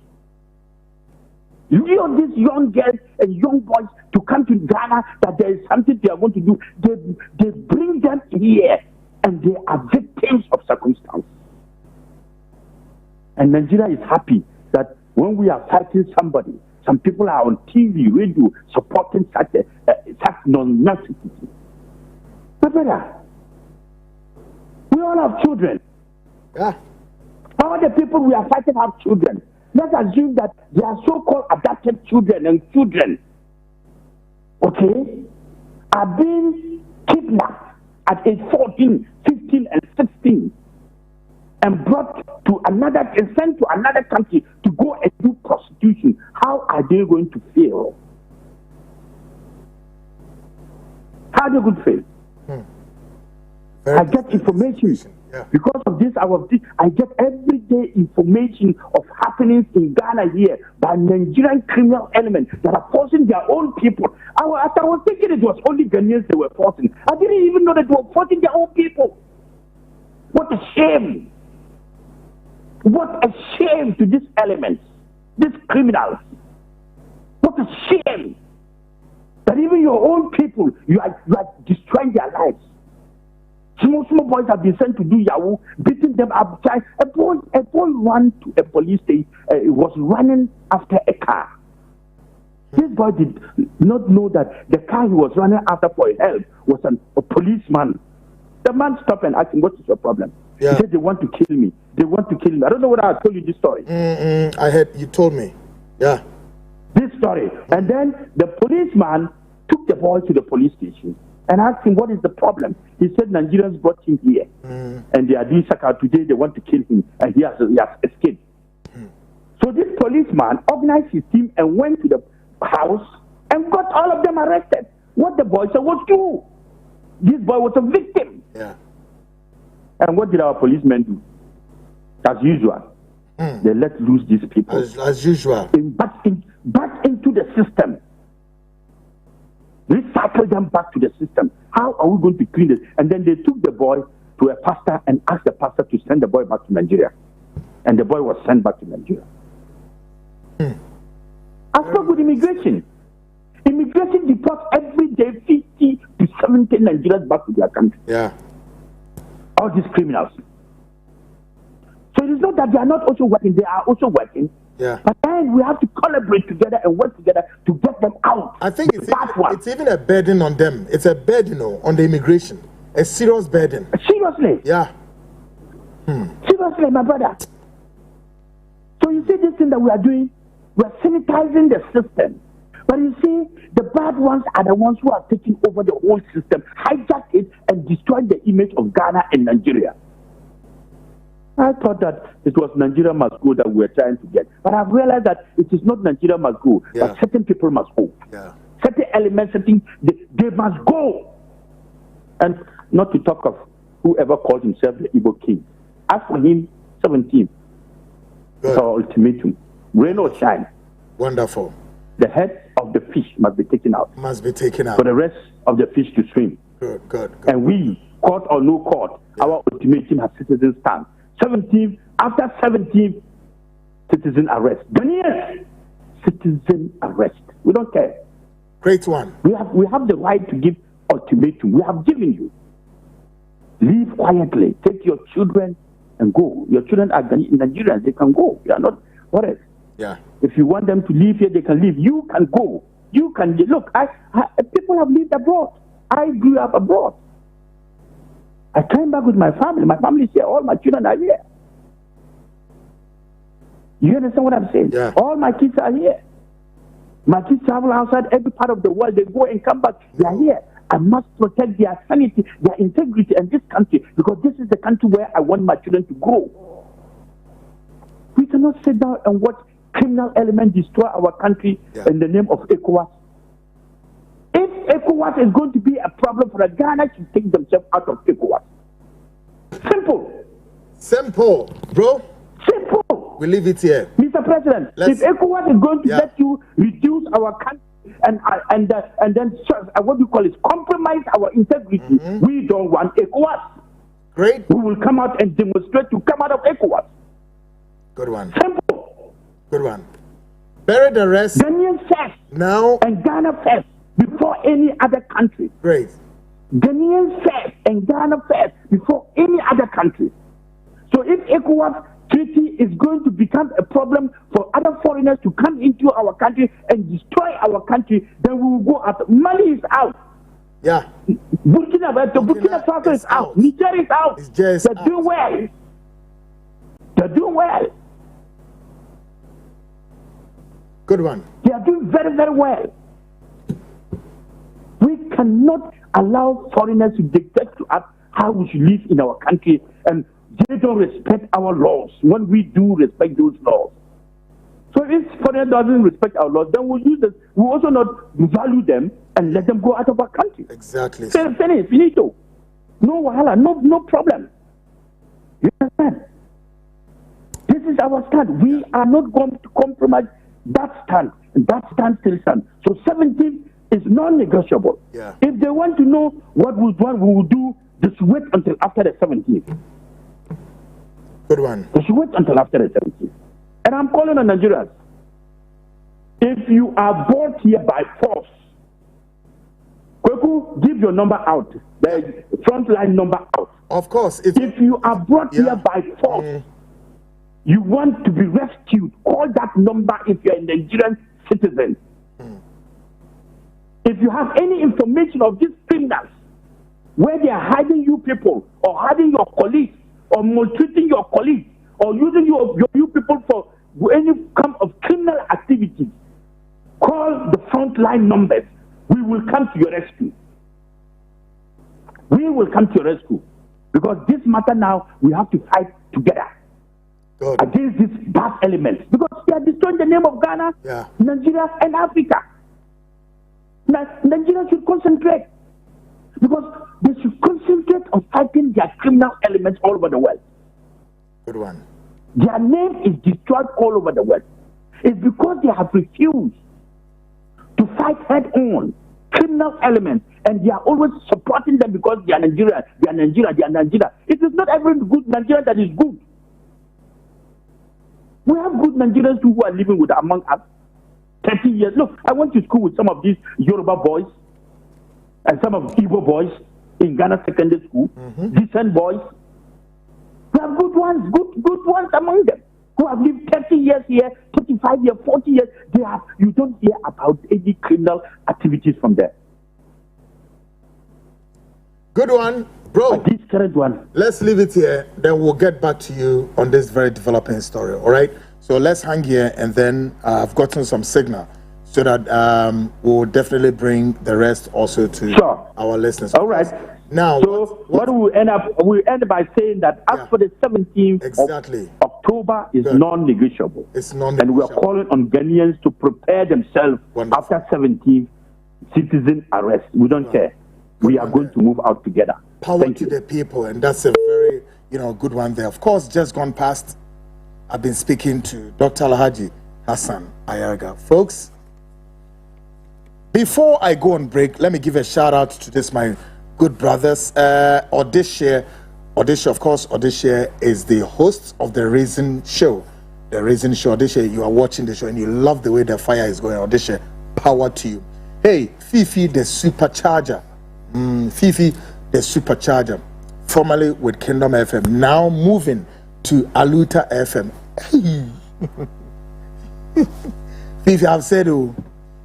You know, these young girls and young boys to come to Ghana that there is something they are going to do. They bring them here and they are victims of circumstance. And Nigeria is happy that when we are fighting somebody, some people are on TV, radio, supporting such nonsense. But brother, we all have children. Yeah. All the people we are fighting have children. Let's assume that they are so-called adopted children and children, okay, are being kidnapped at age 14, 15, and 16 and brought to another and sent to another country to go and do prostitution. How are they going to feel? How are they going to feel? I get information. Yeah. Because of this, I get everyday information of happenings in Ghana here by Nigerian criminal elements that are forcing their own people. I was thinking it was only Ghanaians they were forcing. I didn't even know that they were forcing their own people. What a shame. What a shame to these elements, these criminals. What a shame that even your own people, you are destroying their lives. Small boys have been sent to do Yahoo, beating them up. A boy ran to a police station. Was running after a car. This boy did not know that the car he was running after for help was a policeman. The man stopped and asked him, "What is your problem?" Yeah. He said, "They want to kill me. They want to kill me." I don't know whether I told you this story. I heard you told me. Yeah. This story. And then the policeman took the boy to the police station and asked him, "What is the problem?" He said, "Nigerians brought him here, and they are doing Saka today. They want to kill him, and he has escaped." So this policeman organized his team and went to the house and got all of them arrested. What the boy said was true. This boy was a victim. Yeah. And what did our policemen do? As usual, they let loose these people. As usual. Back into the system. Recycle them back to the system. How are we going to clean this? And then they took the boy to a pastor and asked the pastor to send the boy back to Nigeria. And the boy was sent back to Nigeria. I spoke with immigration. Immigration deports every day 50 to 70 Nigerians back to their country. Yeah. All these criminals. So it is not that they are not also working, they are also working. Yeah. But then we have to collaborate together and work together to get them out. I think it's even a burden on them. It's a burden on the immigration. A serious burden. Seriously. Yeah. Seriously, my brother. So you see this thing that we are doing, we are sanitizing the system. But you see, the bad ones are the ones who are taking over the whole system, hijack it, and destroy the image of Ghana and Nigeria. I thought that it was Nigeria must go that we were trying to get. But I've realized that it is not Nigeria must go, but certain people must go. Yeah. Certain elements, they must go. And not to talk of whoever called himself the Igbo king. As for him, 17. It's our ultimatum. Rain or shine. Wonderful. The head of the fish must be taken out. Must be taken out. For the rest of the fish to swim. Good. And we, court or no court, our ultimatum has citizens stand. 17th, after 17th, citizen arrest. Ghanaians, citizen arrest. We don't care. Great one. We have the right to give ultimatum. We have given you. Leave quietly. Take your children and go. Your children are Nigerians. They can go. You are not worried. Yeah. If you want them to leave here, they can leave. You can go. You can look. People have lived abroad. I grew up abroad. I came back with my family. My family is here. All my children are here. You understand what I'm saying? Yeah. All my kids are here. My kids travel outside every part of the world. They go and come back. They are here. I must protect their sanity, their integrity, and this country, because this is the country where I want my children to grow. We cannot sit down and watch criminal elements destroy our country in the name of ECOWAS. If ECOWAS is going to be a problem for Ghana, to take themselves out of ECOWAS. Simple. Simple, bro. Simple. We leave it here. Mr. President, if ECOWAS is going to let you reduce our country and then what do you call it, compromise our integrity, we don't want ECOWAS. Great. We will come out and demonstrate to come out of ECOWAS. Good one. Simple. Good one. Bury the rest. Ghanaians first. Now. And Ghana first before any other country. Great. Ghanaians first and Ghana first before any other country. So if ECOWAS treaty is going to become a problem for other foreigners to come into our country and destroy our country, then we will go out. Mali is out. Yeah. Burkina Faso is out. Niger is out. They're doing well. They're doing well. Good one. They are doing very, very well. We cannot allow foreigners to dictate to us how we should live in our country, and they don't respect our laws when we do respect those laws. So if foreigner doesn't respect our laws, then we'll use this. We'll also not value them and let them go out of our country. Exactly. Finish, finito. No wahala, no problem. You understand? This is our stand. We are not going to compromise that stand. That stand still stands. So 17th is non-negotiable. Yeah. If they want to know what we will do, just wait until after the 17th. Good one. Just wait until after the 17th. And I'm calling on Nigerians. If you are brought here by force, Kweku, give your number out. The frontline number out. Of course. If you are brought here by force, you want to be rescued, call that number if you're a Nigerian citizen. If you have any information of these criminals, where they are hiding you people, or hiding your colleagues, or maltreating your colleagues, or using you people for any kind of criminal activities, call the frontline numbers. We will come to your rescue. We will come to your rescue. Because this matter now, we have to fight together. Good. Against these bad elements. Because they are destroying the name of Ghana, Nigeria, and Africa. Nigeria should concentrate. Because they should concentrate on fighting their criminal elements all over the world. Good one. Their name is destroyed all over the world. It's because they have refused to fight head-on criminal elements, and they are always supporting them because they are Nigeria, they are Nigeria, they are Nigeria. It is not every good Nigerian that is good. We have good Nigerians too who are living with among us 30 years. Look, I went to school with some of these Yoruba boys and some of Igbo boys in Ghana secondary school, decent boys. We have good ones among them who have lived 30 years here, 35 years, 40 years. You don't hear about any criminal activities from them. Good one, bro. This current one. Let's leave it here. Then we'll get back to you on this very developing story. All right. So let's hang here, and then I've gotten some signal so that we'll definitely bring the rest also to our listeners. All right. Now, so what we end by saying that as for the 17th of October is non-negotiable. It's non-negotiable. And we are calling on Ghanaians to prepare themselves after 17th citizen arrest. We don't care. We are going to move out together. Power to the people, and that's a very good one there. Of course, just gone past, I've been speaking to Dr. Alhaji Hassan Ayariga. Folks, before I go on break, let me give a shout out to this my good brothers. Odisha, of course, Odisha is the host of the Raisin Show. The Raisin Show, Odisha, you are watching the show and you love the way the fire is going. Odisha, power to you. Hey, Fifi the Supercharger. Fifi the Supercharger, formerly with Kingdom FM, now moving to Aluta FM. Fifi, I've said, you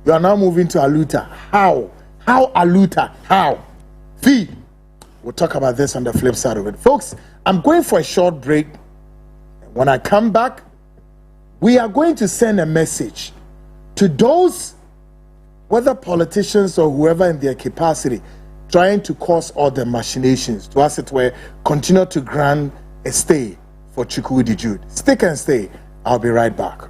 are now moving to Aluta. How? How Aluta? How? Fee. We'll talk about this on the flip side of it. Folks, I'm going for a short break. When I come back, we are going to send a message to those, whether politicians or whoever in their capacity, trying to cause all the machinations to, as it were, continue to grant a stay for Chukwudi Jude. Stick and stay. I'll be right back.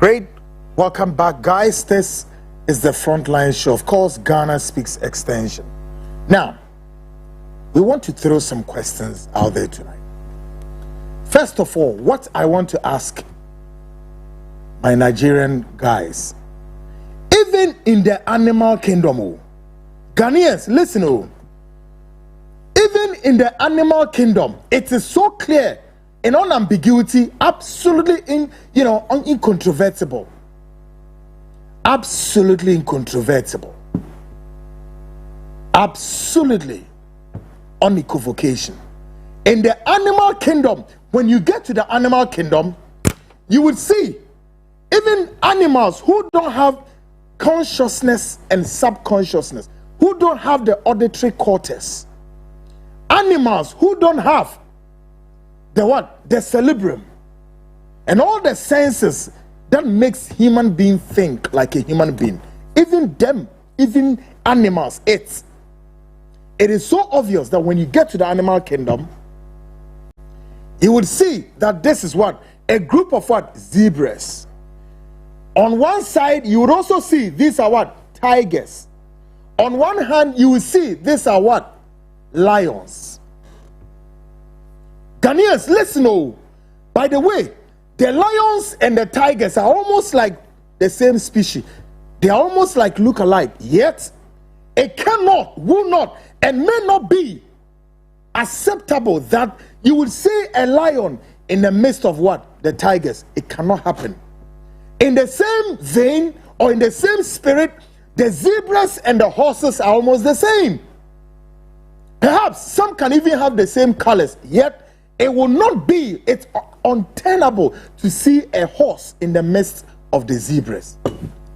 Great. Welcome back, guys. This is the Frontline show. Of course, Ghana Speaks Extension. Now, we want to throw some questions out there tonight. First of all, what I want to ask my Nigerian guys, even in the animal kingdom, Ghanaians, listen, even in the animal kingdom, it is so clear, in all ambiguity, absolutely incontrovertible. Absolutely incontrovertible. Absolutely unequivocation. In the animal kingdom, when you get to the animal kingdom, you would see even animals who don't have consciousness and subconsciousness, who don't have the auditory cortex, animals who don't have the cerebrum and all the senses that makes human being think like a human being, even animals, it is so obvious that when you get to the animal kingdom, you would see that this is a group of zebras. On one side, you would also see these are tigers. On one hand, you will see these are lions. Ghanaians, listen, by the way, the lions and the tigers are almost like the same species. They are almost like look alike, yet it cannot, will not, and may not be acceptable that you would see a lion in the midst of the tigers. It cannot happen. In the same vein or in the same spirit, the zebras and the horses are almost the same. Perhaps some can even have the same colors, yet it will not be, it's untenable to see a horse in the midst of the zebras.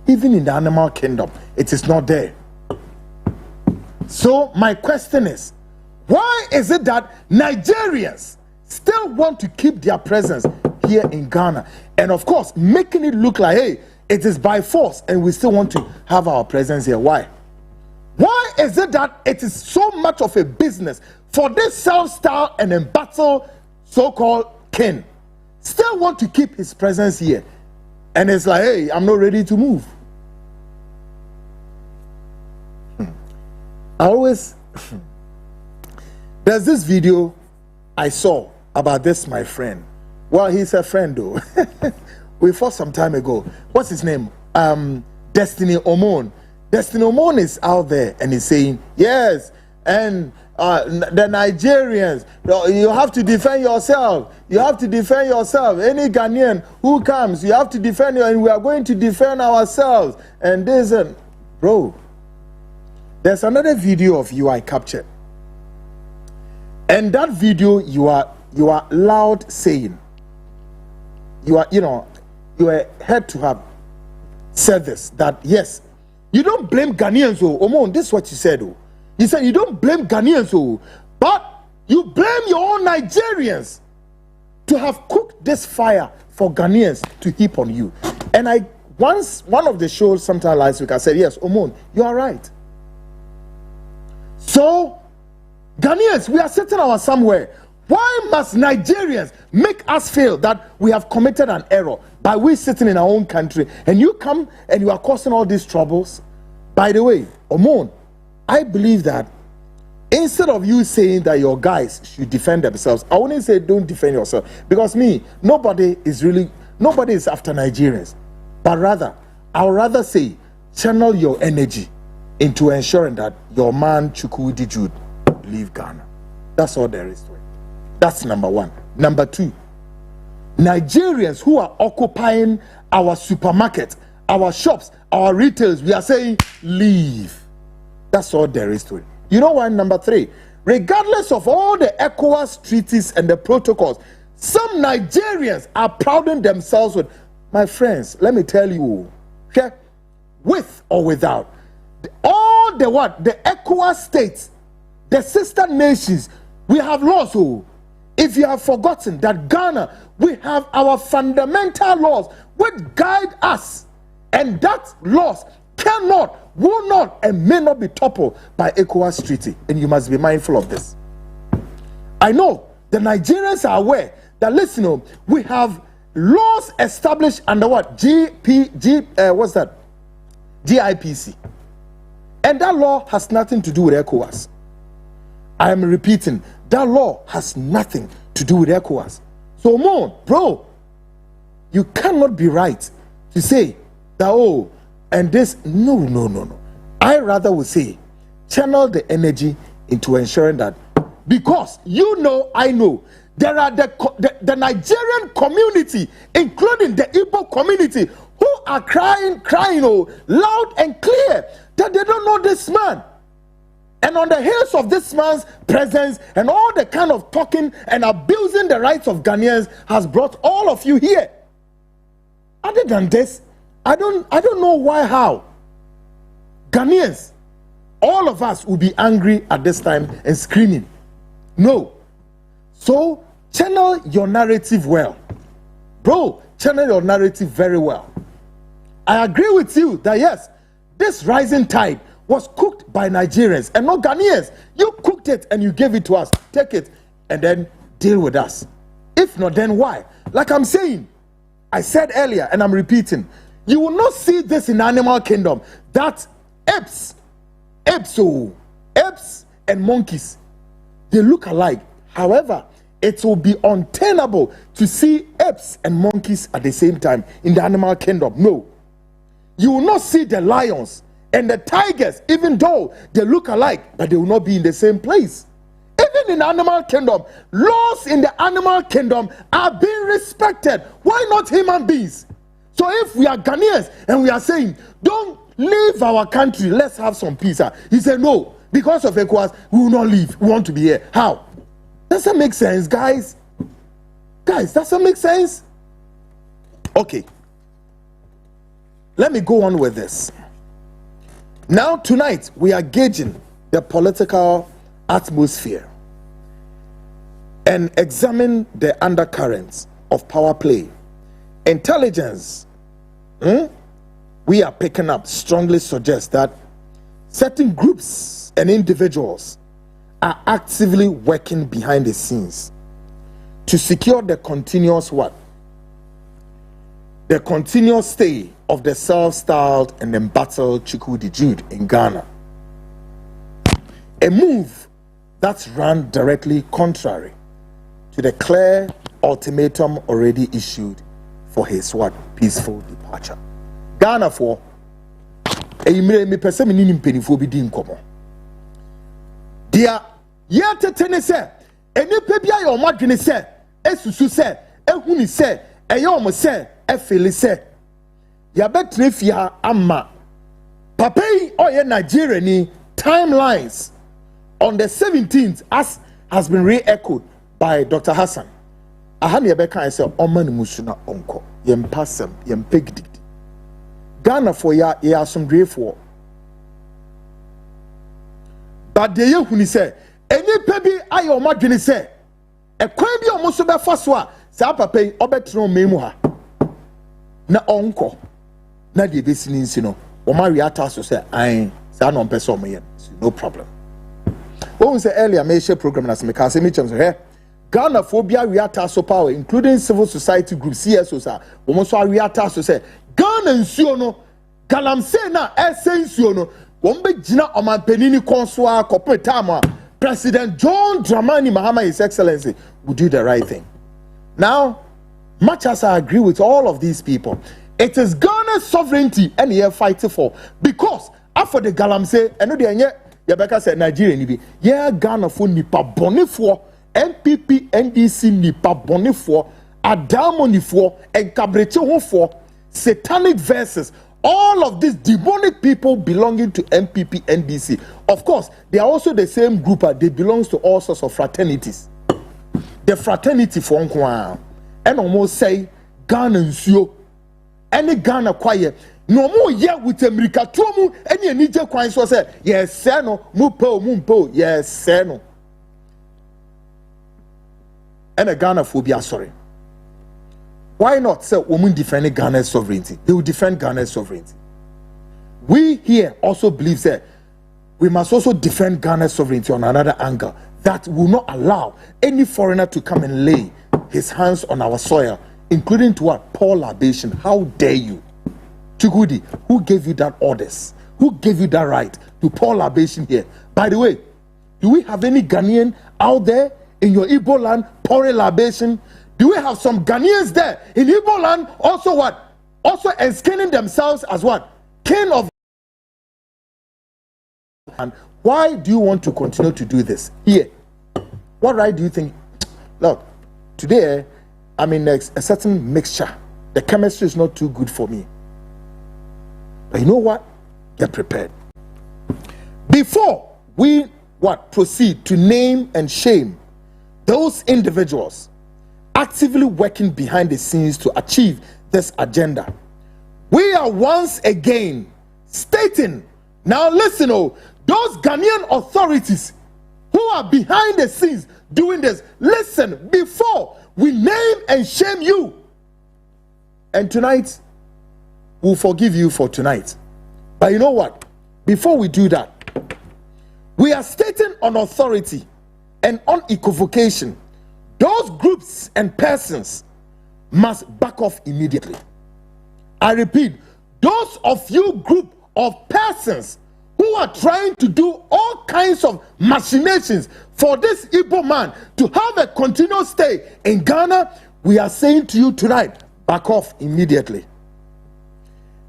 Even in the animal kingdom, it is not there. So my question is, why is it that Nigerians still want to keep their presence here in Ghana? And of course, making it look like, hey, it is by force and we still want to have our presence here. Why? Why is it that it is so much of a business for this self-styled and embattled so-called king still want to keep his presence here? And it's like, hey, I'm not ready to move. There's this video I saw about this, my friend. Well, he's a friend though. We fought some time ago. What's his name? Destiny Omon. Destiny Omon is out there and he's saying, yes, and the Nigerians, you have to defend yourself. You have to defend yourself. Any Ghanaian who comes, you have to defend you, and we are going to defend ourselves. And this, bro, there's another video of you I captured. And that video, you are loud saying, you are had to have said this, that yes, you don't blame Ghanaians, Omon, this is what you said, You said you don't blame Ghanaians, but you blame your own Nigerians to have cooked this fire for Ghanaians to heap on you. And one of the shows sometime last week, I said, yes, Omon, you are right. So, Ghanaians, we are sitting our somewhere. Why must Nigerians make us feel that we have committed an error by we sitting in our own country, and you come and you are causing all these troubles? By the way, Omon, I believe that instead of you saying that your guys should defend themselves, I wouldn't say don't defend yourself, because nobody is after Nigerians, but rather, I would rather say channel your energy into ensuring that your man Chukwudi Jude leave Ghana. That's all there is to it. That's number one. Number two, Nigerians who are occupying our supermarket, our shops, our retails, we are saying leave. That's all there is to it. You know why? Number three, regardless of all the ECOWAS treaties and the protocols, some Nigerians are prouding themselves with, my friends, let me tell you, with or without, all the ECOWAS states, the sister nations, we have laws. If you have forgotten that Ghana, we have our fundamental laws which guide us, and that laws cannot, will not, and may not be toppled by ECOWAS treaty, and you must be mindful of this. I know the Nigerians are aware that, listen, we have laws established under what? What's that? GIPC. And that law has nothing to do with ECOWAS. I am repeating, that law has nothing to do with ECOWAS. So, bro, you cannot be right to say that, oh, and this, no. I rather would say, channel the energy into ensuring that, because I know, there are the Nigerian community, including the Igbo community, who are crying loud and clear that they don't know this man. And on the heels of this man's presence and all the kind of talking and abusing the rights of Ghanaians has brought all of you here. Other than this, I don't know how Ghanaians, all of us, will be angry at this time and screaming. No. So channel your narrative well. Bro, channel your narrative very well. I agree with you that yes, this rising tide was cooked by Nigerians and not Ghanaians. You cooked it and you gave it to us. Take it and then deal with us. If not, then why? Like I'm saying, I said earlier and I'm repeating, you will not see this in animal kingdom, that apes and monkeys, they look alike. However, it will be untenable to see apes and monkeys at the same time in the animal kingdom. No. You will not see the lions and the tigers, even though they look alike, but they will not be in the same place. Even in the animal kingdom, laws in the animal kingdom are being respected. Why not human beings? So if we are Ghanaians and we are saying, don't leave our country, let's have some peace. He said, no, because of ECOWAS, we will not leave. We want to be here. How? Does that make sense, guys? Guys, does that make sense? Okay. Let me go on with this. Now, tonight, we are gauging the political atmosphere and examine the undercurrents of power play. Intelligence we are picking up strongly suggests that certain groups and individuals are actively working behind the scenes to secure the continuous what? The continuous stay of the self-styled and embattled Chukwudi Jude in Ghana. A move that's run directly contrary to the clear ultimatum already issued for his what? Peaceful departure. Ghana for a me person ni penifo bi di nkomo. Dia yete tene se enipa bia ye omadwene se esusu se ehuni se eye omo se efeli se ya betre fia ama papa yi oye Nigeria ni timelines on the 17th as has been re-echoed by Dr. Hassan. Ahani ebeka say oman musuna onko yempasem yempegdi Ghana for ya some for. But the year when he said, any baby I or Madrini say, a quabi almost about Faswa, Sapa Obetron Memoir. Na uncle, na the business, you know, or Mariata so say, I say, no person, no problem. What was the earlier major program as Mikasa Mitchell here? Ghana phobia reata so power, including civil society groups, CSOs, almost reata so say. Ghana nsuono galamse na ese nsuono wombe jina omanpenini konswa kopetama President John Dramani Mahama, His Excellency, will do the right thing. Now, much as I agree with all of these people, it is Ghana's sovereignty and you're fighting for, because after the galamse and the Yabeka said Nigeria nibi yeah Ghana for nipa bonifo MPP NDC nipa bonifo adamonifo and kabreche for satanic verses, all of these demonic people belonging to MPP, NDC. Of course, they are also the same group. They belong to all sorts of fraternities. The fraternity for Nkwa, and almost say Ghana nsuo, any Ghana choir. No more yet with America. Tomu any Niger choir so say yes, seno mumpo yes, seno. And a Ghana phobia, sorry. Why not say women defending Ghana's sovereignty? They will defend Ghana's sovereignty. We here also believe that we must also defend Ghana's sovereignty on another angle that will not allow any foreigner to come and lay his hands on our soil including to what? Pour libation. How dare you? Chukwudi, who gave you that orders? Who gave you that right to pour libation here? By the way, do we have any Ghanaian out there in your Igbo land pouring libation? Do we have some Ghanaians there in Igbo land also what? Also enskinning themselves as what? King of. And why do you want to continue to do this? Here, what right do you think? Look, today I'm in a certain mixture. The chemistry is not too good for me. But you know what? Get prepared. Before we proceed to name and shame those individuals actively working behind the scenes to achieve this agenda, we are once again stating, now listen, those Ghanaian authorities who are behind the scenes doing this, listen, before we name and shame you, and tonight we'll forgive you for tonight. But you know what? Before we do that, we are stating on authority and on equivocation, those groups and persons must back off immediately. I repeat, those of you group of persons who are trying to do all kinds of machinations for this Igbo man to have a continuous stay in Ghana, we are saying to you tonight, back off immediately.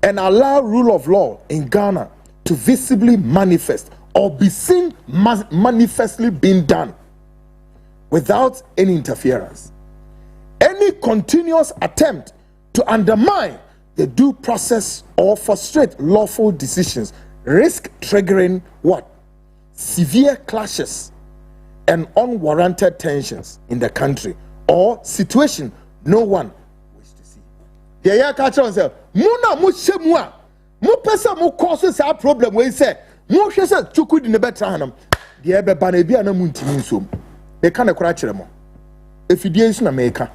And allow rule of law in Ghana to visibly manifest or be seen manifestly being done without any interference. Any continuous attempt to undermine the due process or frustrate lawful decisions risk triggering what? Severe clashes and unwarranted tensions in the country or situation no one wishes to see. The ya catch on say, Muna mushemua, mu pesa mu cause sa problem we say, mu hwe say Chukwudi ne betra hanam. The ebe ba na bia na mu ntimi nsom. They can kura kire mo. Efidie nso na meka.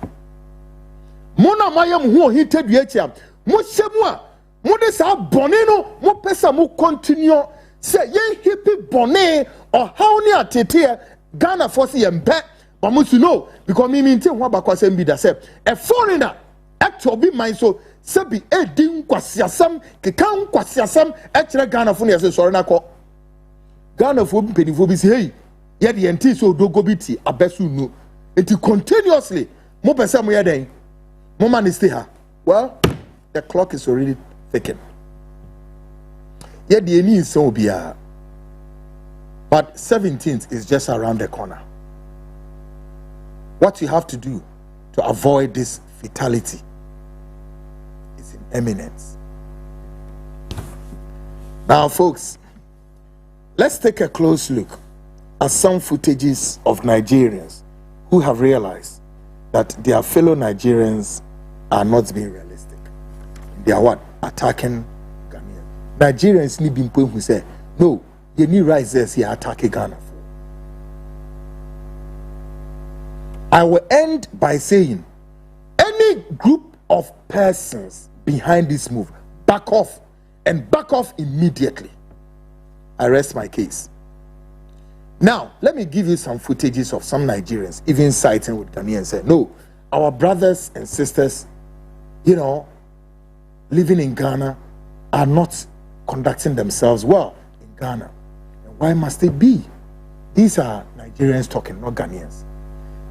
Muna mayam hu ohintadu atia. Mushemua, mu de sa bone no, mu pesa mu continue say ye hippy bone or how ni atete Ghana force yempe. But musu know because me nti ho abakwa bi da say a foreigner actually be mine so sebi edin kwasiasam kekan kwasiasam ekire Ghana fo ne say sorry na ko Ghana fo mpedifo bi say hey ye de enti so dogo biti abesu no enti continuously mo pese mo ye den mo man stay ha. Well, the clock is already ticking. Ye de eni so bia, but 17th is just around the corner. What you have to do to avoid this fatality is in eminence. Now, folks, let's take a close look at some footages of Nigerians who have realized that their fellow Nigerians are not being realistic. They are what? Attacking Ghanaians. Nigerians need people who say, no, you need rises here attacking Ghana. I will end by saying, any group of persons behind this move, back off and back off immediately. I rest my case. Now, let me give you some footages of some Nigerians, even siding with Ghanaians, say, no, our brothers and sisters, living in Ghana are not conducting themselves well in Ghana. And why must they be? These are Nigerians talking, not Ghanaians.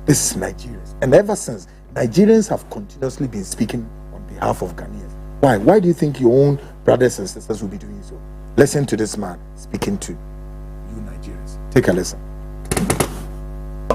This is Nigerians. And ever since, Nigerians have continuously been speaking on behalf of Ghanaians. Why? Why do you think your own brothers and sisters will be doing so? Listen to this man speaking to you Nigerians. Take a listen.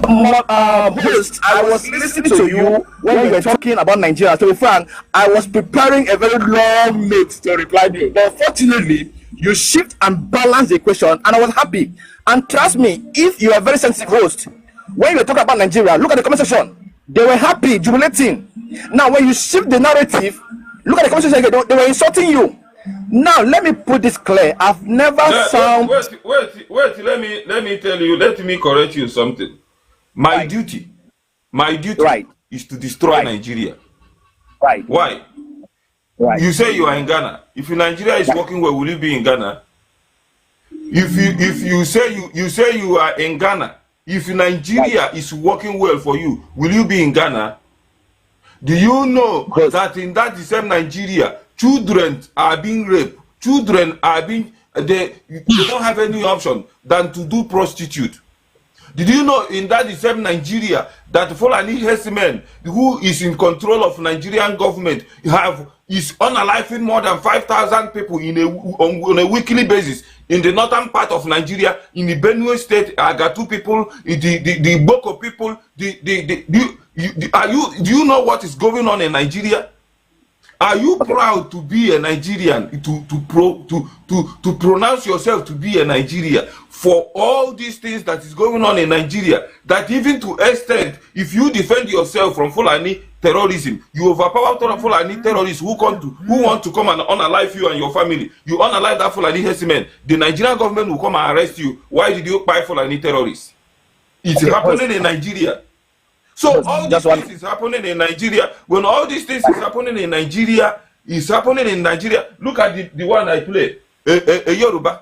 Host, I was listening to you when you were talking about Nigeria. To be frank, I was preparing a very long note to reply to you. But fortunately, you shift and balance the question, and I was happy. And trust me, if you are a very sensitive host, when you were talking about Nigeria, look at the comment section. They were happy, jubilating. Now, when you shift the narrative, look at the comment section again. They were insulting you. Now, let me put this clear. I've never sound. Wait. Let me tell you. Let me correct you something. My duty is to destroy Nigeria. Right. Why? Right. You say you are in Ghana. If Nigeria is working well, will you be in Ghana? If you say you are in Ghana, if Nigeria is working well for you, will you be in Ghana? Do you know that in that same Nigeria, children are being raped? Children are being, they don't have any option than to do prostitute. Did you know in that same Nigeria that Fulani herdsmen who is in control of Nigerian government is unaliving more than 5,000 people on a weekly basis in the northern part of Nigeria, in the Benue state, Agatu people, the Boko people, do you know what is going on in Nigeria? Are you proud to be a Nigerian, to pronounce yourself to be a Nigerian for all these things that is going on in Nigeria? That even to extent, if you defend yourself from Fulani terrorism, you overpower Fulani terrorists who want to come and unalive you and your family. You unalive that Fulani herdsmen. The Nigerian government will come and arrest you. Why did you buy Fulani terrorists? It's happening in Nigeria. So all these things is happening in Nigeria. When all these things is happening in Nigeria, Look at the one I play. A Yoruba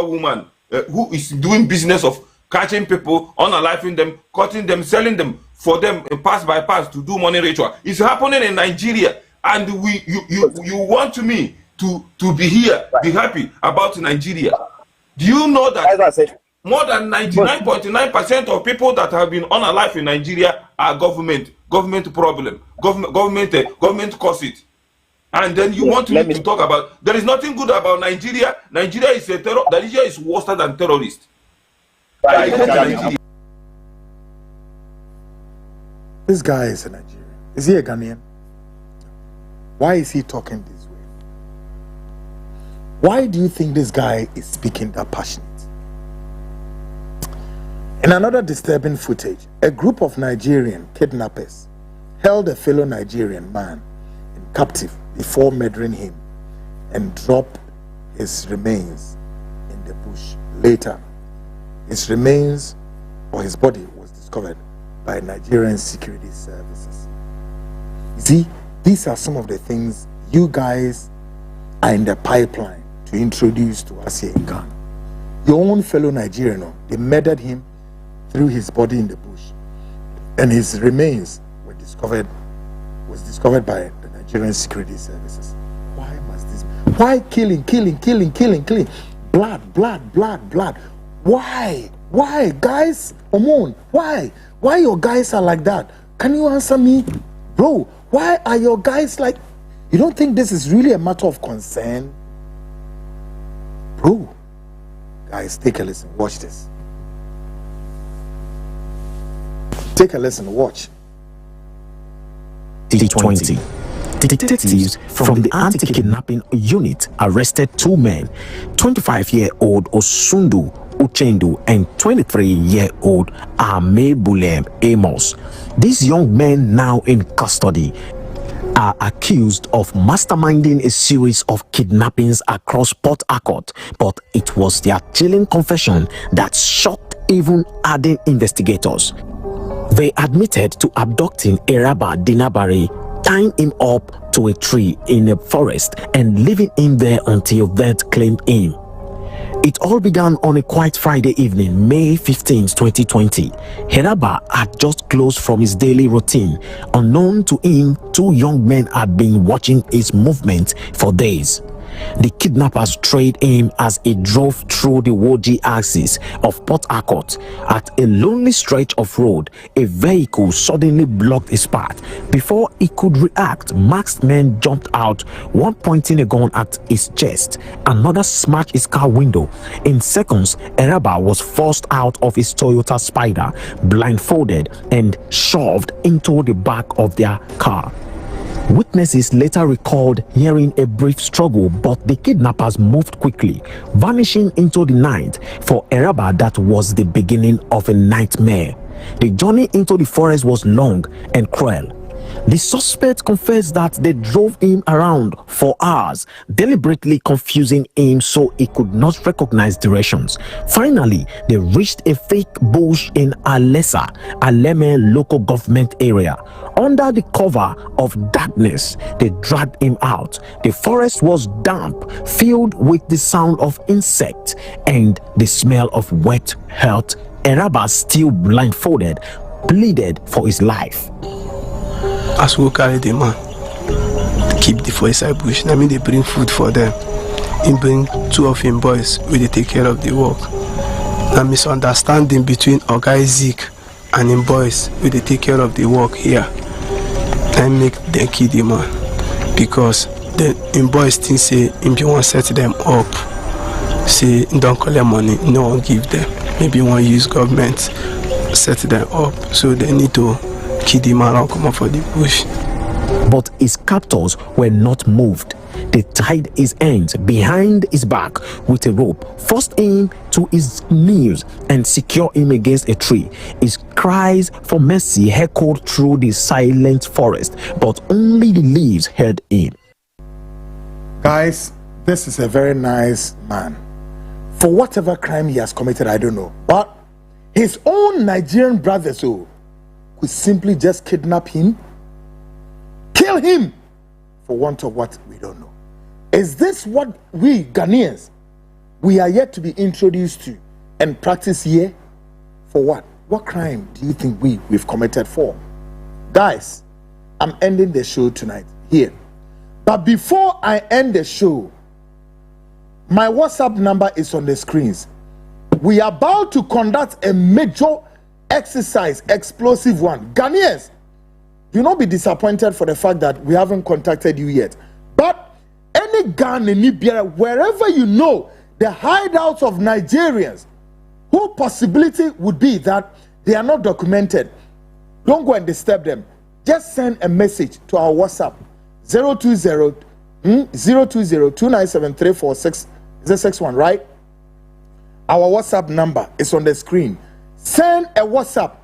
woman who is doing business of catching people, unaliving them, cutting them, selling them for them pass by pass to do money ritual. It's happening in Nigeria, and you want me to be here, be happy about Nigeria? Do you know that? More than 99.9% of people that have been unalive in Nigeria are government problem, government cause it. And then you want me to talk about, there is nothing good about Nigeria. Nigeria is Nigeria is worse than terrorists. This guy is a Nigerian. Is he a Ghanaian? Why is he talking this way? Why do you think this guy is speaking that passionate? In another disturbing footage, a group of Nigerian kidnappers held a fellow Nigerian man in captive before murdering him and dropped his remains in the bush. Later, his remains or his body was discovered by Nigerian security services. You see, these are some of the things you guys are in the pipeline to introduce to us here in Ghana. Your own fellow Nigerian, they murdered him, threw his body in the bush, and his remains were discovered by the Nigerian security services. Why must this? Why killing? Blood. Why, guys? Omon, why your guys are like that? Can you answer me, bro? Why are your guys like? You don't think this is really a matter of concern, bro? Guys, take a listen. Watch this. Take a listen, watch. 2020. Detectives from the anti-kidnapping unit arrested two men, 25-year-old Osundu Uchendu and 23-year-old Amebulem Amos. These young men, now in custody, are accused of masterminding a series of kidnappings across Port Harcourt, but it was their chilling confession that shocked even hardened investigators. They admitted to abducting Eraba Dinabari, tying him up to a tree in a forest and leaving him there until death claimed him. It all began on a quiet Friday evening, May 15, 2020. Heraba had just closed from his daily routine. Unknown to him, two young men had been watching his movements for days. The kidnappers trailed him as he drove through the woody axis of Port Harcourt. At a lonely stretch of road, a vehicle suddenly blocked his path. Before he could react, masked men jumped out, one pointing a gun at his chest, another smashed his car window. In seconds, Eraba was forced out of his Toyota Spider, blindfolded and shoved into the back of their car. Witnesses later recalled hearing a brief struggle, but the kidnappers moved quickly, vanishing into the night. For Eraba, that was the beginning of a nightmare. The journey into the forest was long and cruel. The suspect confessed that they drove him around for hours, deliberately confusing him so he could not recognize directions. Finally, they reached a fake bush in Aleme local government area. Under the cover of darkness, they dragged him out. The forest was damp, filled with the sound of insects and the smell of wet earth. Eraba, still blindfolded, pleaded for his life. as we carry the man, keep the for inside bush. I mean, they bring food for them. He bring 2 of him boys where they take care of the work. A misunderstanding between Oga Zeke and him boys where they take care of the work here. And make them kill the man because the him boys think say him be want set them up. Say don't collect money, no one give them. Maybe one use government set them up, so they need to kill the man and come up for the bush. But his captors were not moved. They tied his hands behind his back with a rope, forced him to his knees, and secured him against a tree. His cries for mercy echoed through the silent forest, but only the leaves heard him. Guys, this is a very nice man. For whatever crime he has committed, I don't know. But his own Nigerian brothers could simply just kidnap him, kill him, for want of what we don't know. Is this what we Ghanaians, we are yet to be introduced to and practice here? For what? What crime do you think we've committed for? Guys, I'm ending the show tonight here. But before I end the show, my WhatsApp number is on the screens. We are about to conduct a major exercise, explosive one. Ghanaians, do not be disappointed for the fact that we haven't contacted you yet. But any Ghana, wherever you know the hideouts of Nigerians, who possibility would be that they are not documented, don't go and disturb them. Just send a message to our WhatsApp 020-297-346-061, right? Our WhatsApp number is on the screen. Send a WhatsApp,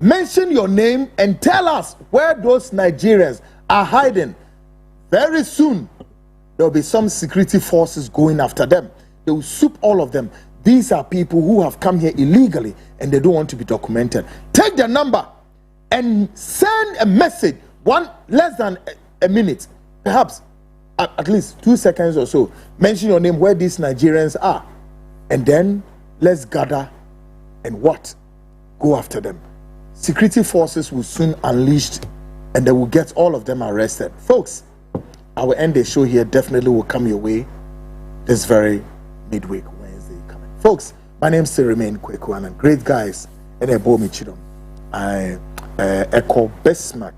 mention your name, and tell us where those Nigerians are hiding. Very soon, there will be some security forces going after them. They will soup all of them. These are people who have come here illegally and they don't want to be documented. Take their number and send a message, less than a minute, perhaps at least 2 seconds or so. Mention your name, where these Nigerians are, and then let's gather and go after them. Security forces will soon unleash and they will get all of them arrested. Folks, I will end the show here. Definitely will come your way this very midweek Wednesday coming. Folks, my name still remains Kweku, and great guys and a Bomi Chidom. I echo Bismarck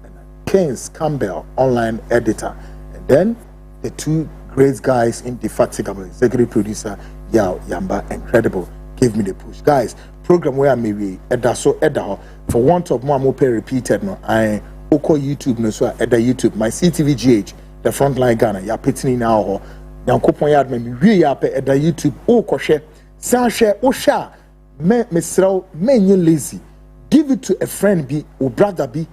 and Keynes Campbell, online editor, and then the 2 great guys indefatigable executive producer Yao Yamba, incredible, give me the push. Guys, program where I may be Edaho for want of more pay repeated. No, I Oko YouTube no so Eda YouTube, my CTVGH, the Frontline Ghana, ya pitini now. Yankopon yard me we ya pe Eda YouTube, Oko share, san share, Osha, me lazy. Give it to a friend be or brother be.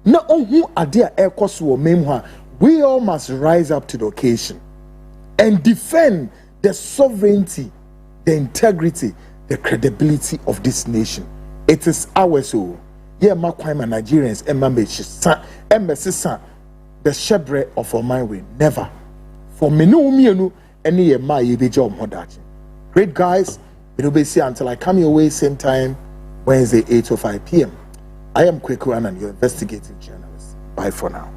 No who idea air cost or memoir. We all must rise up to the occasion and defend the sovereignty, the integrity, the credibility of this nation. It is ours. So, yeah, my Nigerians, the shebre of our mind will never. For me, no, any my job. Great guys, it will be see until I come your way same time, Wednesday, 8:05 p.m. I am Kweku and your investigative journalist. Bye for now.